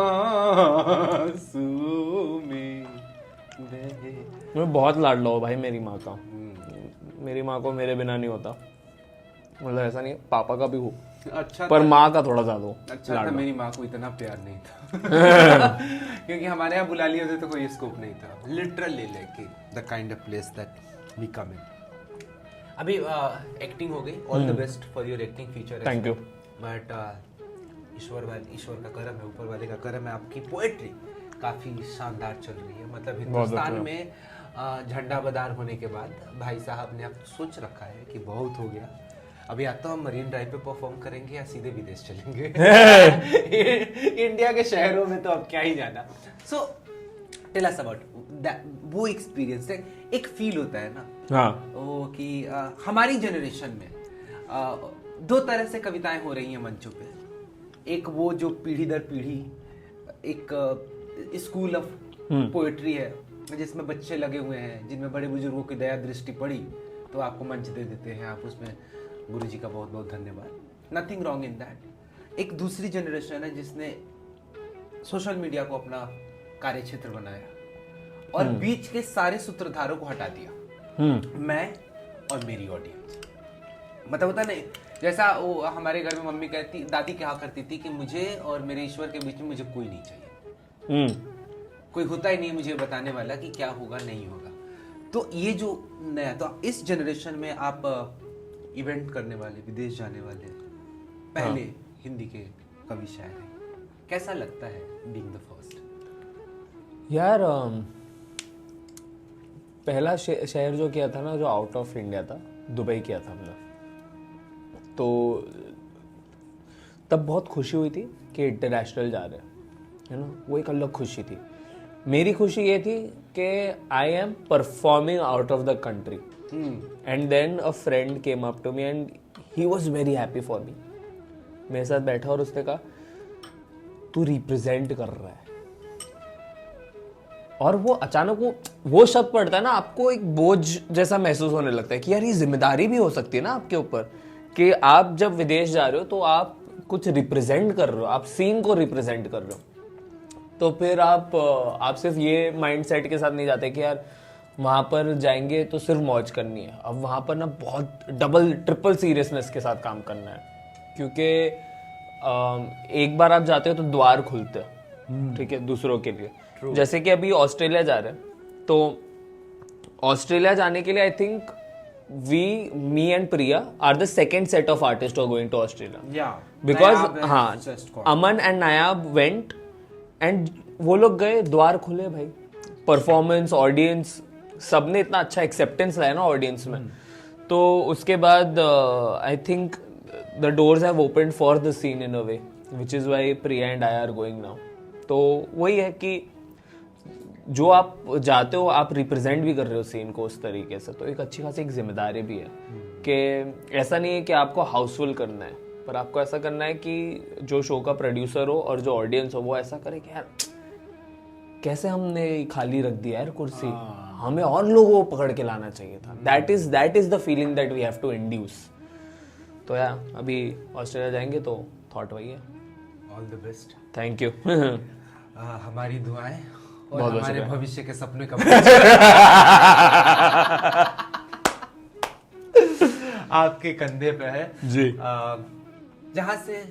B: मैं बहुत लाडला हूँ भाई मेरी माँ का। मेरी माँ को मेरे बिना नहीं होता, मतलब ऐसा नहीं, पापा का भी हो,
A: अच्छा,
B: पर माँ का थोड़ा ज्यादा हो।
A: अच्छा था, मेरी माँ को इतना प्यार नहीं था। क्योंकि हमारे यहाँ बुला लिए थे तो कोई स्कोप नहीं था। लिटरली लेके the kind of place that we come in. अभी एक्टिंग हो गई, all the best for your acting future.
B: Thank you.
A: But ईश्वर का करम है, ऊपर वाले का करम है, आपकी पोएट्री काफी शानदार चल रही है। मतलब हिंदुस्तान में झंडा बदार होने के बाद भाई साहब ने अब सोच रखा है कि बहुत हो गया, अभी या तो हम मरीन ड्राइव पे परफॉर्म करेंगे या सीधे विदेश चलेंगे। इंडिया के शहरों में तो अब क्या ही जाना। So tell us about that, वो एक्सपीरियंस है, एक फील होता है ना।
B: हाँ,
A: वो कि हमारी जनरेशन में 2 तरह से कविताएं हो रही हैं मंचों पे। एक वो जो पीढ़ी दर पीढ़ी एक स्कूल ऑफ पोएट्री है, जिसमें बच्चे लगे हुए हैं, जिनमें बड़े बुजुर्गों की दया दृष्टि पड़ी तो आपको मंच दे देते हैं, आप उसमें गुरुजी का बहुत बहुत धन्यवाद, नथिंग रॉन्ग इन दैट। एक दूसरी जनरेशन है जिसने सोशल मीडिया को अपना कार्य क्षेत्र बनाया और बीच के सारे सूत्रधारों को हटा दिया, मैं और मेरी ऑडियंस। मतलब होता नहीं, जैसा वो हमारे घर में मम्मी कहती, दादी कहा करती थी कि मुझे और मेरे ईश्वर के बीच में मुझे कोई नहीं चाहिए, कोई होता ही नहीं मुझे बताने वाला कि क्या होगा नहीं होगा। तो ये जो नया, तो इस जनरेशन में आप इवेंट करने वाले, विदेश जाने वाले पहले हिंदी के कवि शायर हैं, कैसा लगता है बीइंग द फर्स्ट?
B: यार पहला शहर जो किया था ना, जो आउट ऑफ इंडिया था, दुबई किया था हमने। तो तब बहुत खुशी हुई थी कि इंटरनेशनल जा रहे हैं, है ना, वो एक अलग खुशी थी। मेरी खुशी ये थी कि I am performing out of the country, and then a friend came up to me and he was very happy for me. मेरे साथ बैठा और उसने कहा तू रिप्रेजेंट कर रहा है। और वो अचानक वो शब्द पड़ता है ना, आपको एक बोझ जैसा महसूस होने लगता है कि यार ये जिम्मेदारी भी हो सकती है ना आपके ऊपर, कि आप जब विदेश जा रहे हो तो आप कुछ रिप्रेजेंट कर रहे हो, आप सीन को रिप्रेजेंट कर रहे हो। तो फिर आप सिर्फ ये माइंडसेट के साथ नहीं जाते कि यार वहाँ पर जाएंगे तो सिर्फ मौज करनी है। अब वहाँ पर ना बहुत डबल ट्रिपल सीरियसनेस के साथ काम करना है, क्योंकि एक बार आप जाते हो तो द्वार खुलते हैं, ठीक है, दूसरों के लिए। जैसे कि अभी ऑस्ट्रेलिया जा रहे हैं, तो ऑस्ट्रेलिया जाने के लिए I think me and Priya are the second set of artist are going to Australia, because हाँ, Aman and Nayab went and वो लोग गए, द्वार खुले भाई, परफॉर्मेंस, ऑडियंस, सबने इतना अच्छा एक्सेप्टेंस लाया ना ऑडियंस में। तो उसके बाद I think the doors have opened for the seen in a way, which is why Priya and I R going now. तो वही है कि जो आप जाते हो आप रिप्रेजेंट भी कर रहे हो सीन को उस तरीके से, तो एक अच्छी खासी एक जिम्मेदारी भी है कि ऐसा नहीं है कि आपको हाउसफुल करना है, पर आपको ऐसा करना है कि जो शो का प्रोड्यूसर हो और जो ऑडियंस हो वो ऐसा करे कि यार कैसे हमने खाली रख दिया यार कुर्सी, हमें और लोगों को पकड़ के लाना चाहिए था। That is the feeling that we have to induce. तो यार अभी ऑस्ट्रेलिया जाएंगे तो थॉट वही है।
A: All the best.
B: Thank you.
A: हमारी दुआएं और
B: बहुत
A: हमारे भविष्य के सपने का आपके कंधे पे है
B: जी।
A: जहां से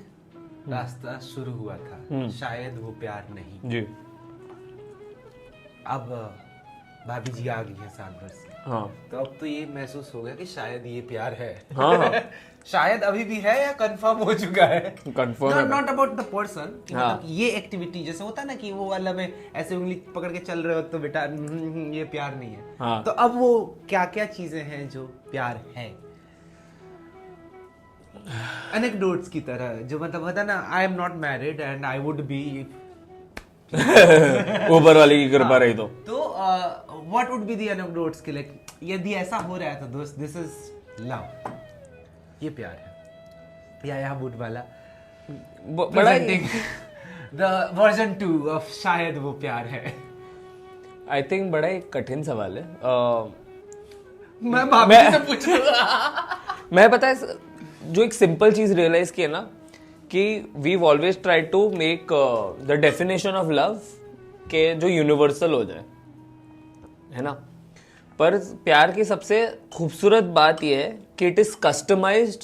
A: रास्ता शुरू हुआ था, शायद वो प्यार नहीं।
B: जी।
A: अब भाभी जी आ गई है 7 वर्ष से,
B: हाँ
A: तो अब तो ये महसूस हो गया कि शायद ये प्यार है।
B: हाँ
A: शायद अभी भी है या कंफर्म हो चुका है?
B: Confirm.
A: Not about the person,
B: हाँ।
A: ये एक्टिविटी जैसे होता है ना कि वो वाला में ऐसे उंगली पकड़ के चल रहे हो तो बेटा ये प्यार नहीं है।
B: हाँ।
A: तो अब वो क्या क्या चीजें हैं जो प्यार है? एनेक्डोट्स की तरह, जो मतलब होता है ना, I am not married and I would be
B: ऊपर वाले की कृपा रही तो
A: what would be the anecdotes के लाइक, यदि ऐसा हो रहा है तो दोस्त दिस इज लव, ये प्यार है। या वुड वाला
B: बड़ा
A: द वर्जन 2 ऑफ शायद वो प्यार है।
B: आई थिंक बड़ा एक कठिन सवाल है।
A: मैं भाभी से पूछ रहा
B: मैं पता है जो एक सिंपल चीज रियलाइज की है ना, कि we always try to make the definition of love के जो यूनिवर्सल हो जाए, है ना। पर प्यार की सबसे खूबसूरत बात यह है कि it is customized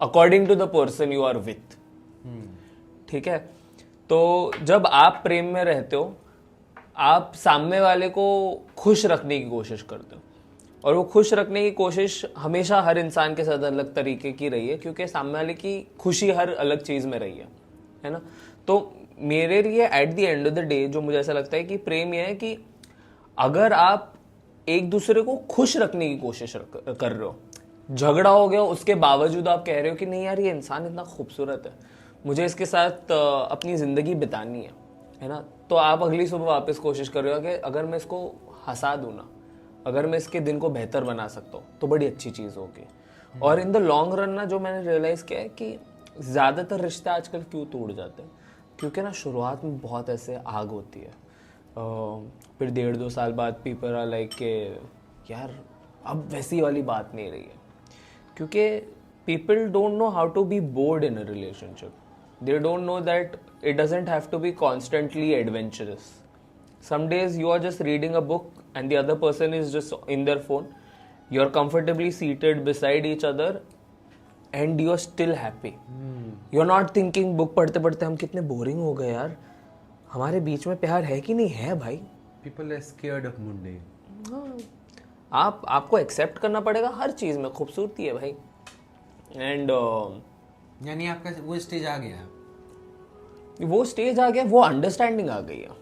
B: according to the person you are with. ठीक है, तो जब आप प्रेम में रहते हो आप सामने वाले को खुश रखने की कोशिश करते हो, और वो खुश रखने की कोशिश हमेशा हर इंसान के साथ अलग तरीके की रही है, क्योंकि सामने वाले की खुशी हर अलग चीज में रही है ना। तो मेरे लिए at the end of the day जो मुझे ऐसा लगता है कि प्रेम यह है कि अगर आप एक दूसरे को खुश रखने की कोशिश कर रहे हो, झगड़ा हो गया उसके बावजूद आप कह रहे हो कि नहीं यार ये इंसान इतना खूबसूरत है, मुझे इसके साथ अपनी जिंदगी बितानी है ना, तो आप अगली सुबह वापस कोशिश कर रहे हो कि अगर मैं इसको हंसा दूं ना, अगर मैं इसके दिन को बेहतर बना सकता हूँ तो बड़ी अच्छी चीज़ होगी। और इन द लॉन्ग रन ना जो मैंने रियलाइज़ किया है कि ज़्यादातर रिश्ते आजकल क्यों टूट जाते हैं, क्योंकि ना शुरुआत में बहुत ऐसे आग होती है, फिर 1.5-2 साल बाद पीपल आर लाइक के यार अब वैसी वाली बात नहीं रही है, क्योंकि people don't know how to be bored in a relationship. They don't know that it doesn't have to be constantly adventurous. Some days you are just reading a book and the other person is just in their phone. You are comfortably seated beside each other and you are still happy. You are not thinking book पढ़ते पढ़ते हम कितने बोरिंग हो गए यार, हमारे बीच में प्यार है कि नहीं है भाई।
A: People are scared of Monday.
B: आपको एक्सेप्ट करना पड़ेगा हर चीज में खूबसूरती है भाई। एंड
A: यानी आपका वो स्टेज आ गया,
B: वो स्टेज आ गया, वो अंडरस्टैंडिंग आ गई है,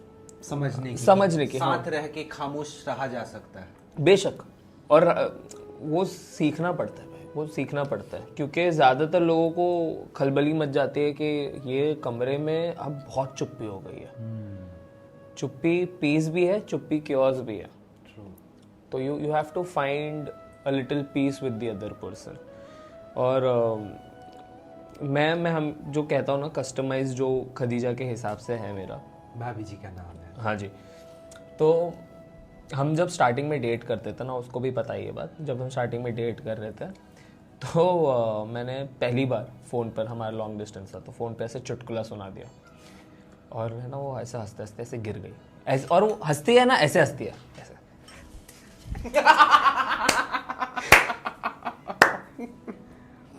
B: समझने की
A: साथ रह के खामोश रहा जा सकता है
B: बेशक। और वो सीखना पड़ता है भाई, वो सीखना पड़ता है, क्योंकि ज़्यादातर लोगों को खलबली मच जाती है कि ये कमरे में अब बहुत चुप्पी हो गई है। चुप्पी पीस भी है, चुप्पी क्योर्स भी है। तो you have to find a little peace with the other person. और मैं हम जो कहता हूँ ना, कस्टमाइज जो खदीजा के हिसाब से है, मेरा
A: भाभी जी का नाम है।
B: हाँ जी। तो हम जब स्टार्टिंग में डेट करते थे ना, उसको भी पता ही ये बात, जब हम स्टार्टिंग में डेट कर रहे थे तो मैंने पहली बार फ़ोन पर, हमारा लॉन्ग डिस्टेंस था, तो फ़ोन पे ऐसे चुटकुला सुना दिया, और है ना वो ऐसे हंसते हंसते ऐसे गिर गई ऐसे, और वो हंसती है ना ऐसे हंसती है ऐसे।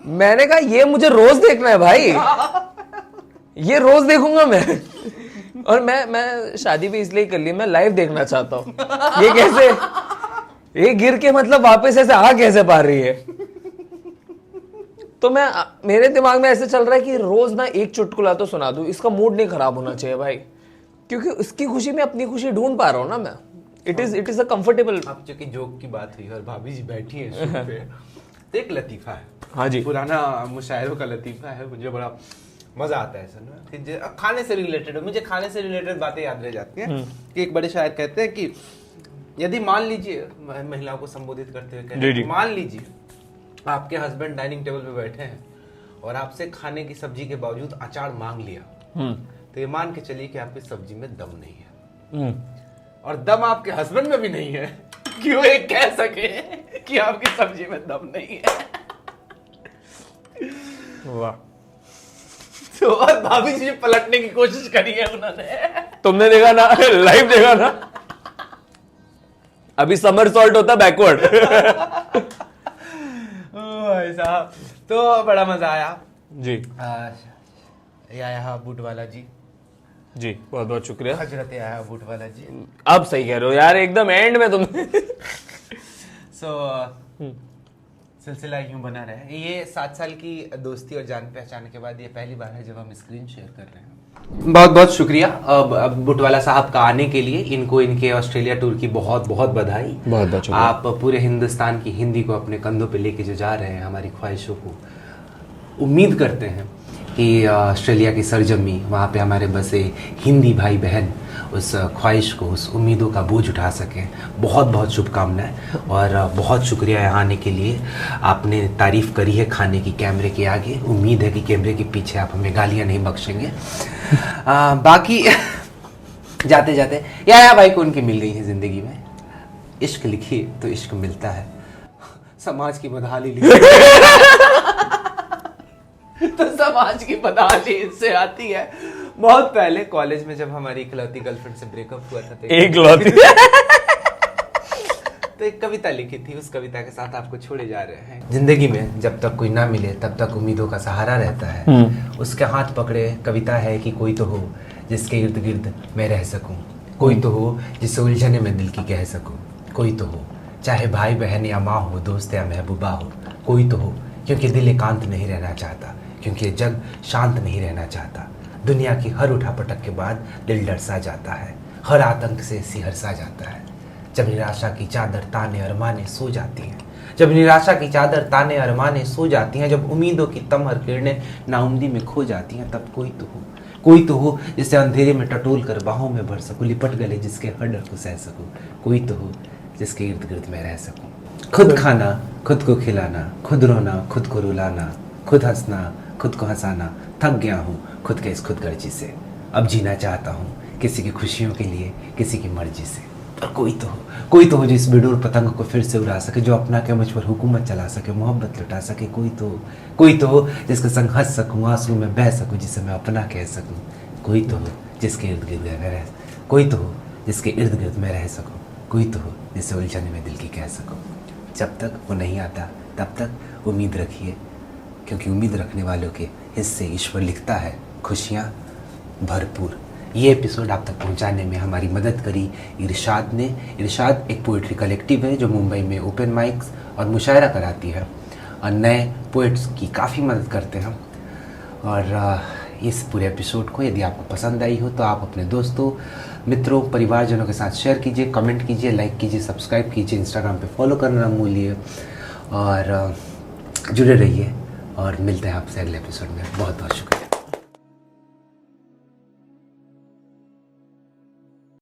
B: मैंने कहा ये मुझे रोज देखना है भाई, ये रोज देखूंगा मैं। और मैं शादी भी इसलिए कर ली, मैं लाइव देखना चाहता हूँ ये कैसे, ये गिर के मतलब वापस ऐसे आ कैसे पा रही है। तो मेरे दिमाग में ऐसे चल रहा है कि रोज ना एक चुटकुला तो सुना दूं, इसका मूड नहीं खराब होना चाहिए भाई, क्योंकि उसकी खुशी में अपनी खुशी ढूंढ पा रहा हूँ ना मैं। It is a comfortable.
A: अब जो कि जोक की बात हुई और भाभी जी बैठी है सूट पे, तो एक लतीफा है,
B: हाँ जी,
A: पुराना मुशायरों का लतीफा है, मुझे बड़ा मजा आता है सुनना कि खाने से रिलेटेड, मुझे खाने से रिलेटेड बातें याद रह जाती हैं कि एक बड़े शायर कहते हैं कि यदि मान लीजिए, महिलाओं को संबोधित करते हुए कहते हैं, मान लीजिए आपके हस्बैंड डाइनिंग टेबल पे बैठे हैं और आपसे खाने की सब्जी के बावजूद अचार मांग लिया, तो ये मान के चलिए कि आपकी सब्जी में दम नहीं है, और दम आपके हस्बैंड में भी नहीं है कि वो ये कह सके कि आपकी सब्जी में दम नहीं है।
B: वाह।
A: तो और भाभी जी पलटने की कोशिश करी है उन्होंने,
B: तुमने देखा ना, लाइव देखा ना, अभी समर सॉल्ट होता बैकवर्ड।
A: भाई साहब, तो बड़ा मजा आया
B: जी।
A: या बूट वाला जी,
B: जी बहुत बहुत शुक्रिया।
A: हजरत या बूट वाला जी।
B: आप सही कह रहे हो यार, एकदम एंड में तुमने।
A: सिलसिला यूं बना रहे। ये 7 साल की दोस्ती और जान पहचान के बाद ये पहली बार है जब हम स्क्रीन शेयर कर रहे हैं। बहुत बहुत शुक्रिया अब बुटवाला साहब का आने के लिए। इनको इनके ऑस्ट्रेलिया टूर की बहुत बहुत बधाई।
B: बहुत बहुत शुक्रिया।
A: आप पूरे हिंदुस्तान की हिंदी को अपने कंधों पे लेके जो जा रहे हैं, हमारी ख्वाहिशों को, उम्मीद करते हैं कि ऑस्ट्रेलिया की सरजमी, वहाँ पे हमारे बसे हिंदी भाई बहन उस ख्वाहिश को, उस उम्मीदों का बोझ उठा सकें। बहुत बहुत शुभकामनाएं और बहुत शुक्रिया यहाँ आने के लिए। आपने तारीफ़ करी है खाने की कैमरे के आगे, उम्मीद है कि कैमरे के पीछे आप हमें गालियाँ नहीं बख्शेंगे। बाकी जाते जाते या भाई को उनकी मिल गई है ज़िंदगी में, इश्क लिखिए तो इश्क मिलता है, समाज की बदहाली लिखिए तो समाज की बदहाली इससे आती है। बहुत पहले कॉलेज में जब हमारी इकलौती गर्लफ्रेंड से ब्रेकअप हुआ था तो एक कविता लिखी थी, उस कविता के साथ आपको छोड़े जा रहे हैं। जिंदगी में जब तक कोई ना मिले तब तक उम्मीदों का सहारा रहता है। उसके हाथ पकड़े कविता है कि कोई तो हो जिसके इर्द गिर्द मैं रह सकूं, कोई तो हो जिससे उलझने में दिल की कह सकूं, कोई तो हो चाहे भाई बहन या माँ हो, दोस्त या महबूबा हो, कोई तो हो क्योंकि दिल एकांत नहीं रहना चाहता, क्योंकि जग शांत नहीं रहना चाहता। दुनिया की हर उठापटक के बाद दिल डर सा जाता है, हर आतंक से सिहर सा जाता है। जब निराशा की चादर ताने अरमाने सो जाती हैं, जब निराशा की चादर ताने अरमाने सो जाती हैं, जब उम्मीदों की तमहर किरणें नाउम्दी में खो जाती हैं, तब कोई तो हो जिसे अंधेरे में टटोल कर बाहों में भर सकूं, लिपट गले जिसके हर डर को सह सकूं, कोई तो हो जिसके इर्द गिर्द में रह सकूं। खुद खाना, खुद को खिलाना, खुद रोना, खुद को रुलाना, खुद हंसना, खुद को हंसाना, थक गया हूँ खुद के इस खुदगर्जी से। अब जीना चाहता हूँ किसी की खुशियों के लिए, किसी की मर्जी से। और कोई तो हो जो इस बेडूर पतंग को फिर से उड़ा सके, जो अपना के मुझ पर हुकूमत चला सके, मोहब्बत लुटा सके। कोई तो हो जिसके संग हंस सकूँ, आंसू में बह सकूँ, जिसे मैं अपना कह सकूँ। कोई तो हो जिसके इर्द गिर्द मैं रह कोई तो हो जिसके इर्द गिर्द मैं रह सकूँ, कोई तो हो जिससे उलझने में दिल की कह सकूँ। जब तक वो नहीं आता तब तक उम्मीद रखिए, क्योंकि उम्मीद रखने वालों के हिस्से ईश्वर लिखता है खुशियाँ भरपूर। ये एपिसोड आप तक पहुंचाने में हमारी मदद करी इरशाद ने। इरशाद एक पोइट्री कलेक्टिव है जो मुंबई में ओपन माइक्स और मुशायरा कराती है और नए पोइट्स की काफ़ी मदद करते हैं। और इस पूरे एपिसोड को यदि आपको पसंद आई हो तो आप अपने दोस्तों, मित्रों, परिवारजनों के साथ शेयर कीजिए, कमेंट कीजिए, लाइक कीजिए, सब्सक्राइब कीजिए, इंस्टाग्राम पे फॉलो करना ना भूलिए और जुड़े रहिए। और मिलते हैं आपसे अगले एपिसोड में। बहुत बहुत शुक्रिया।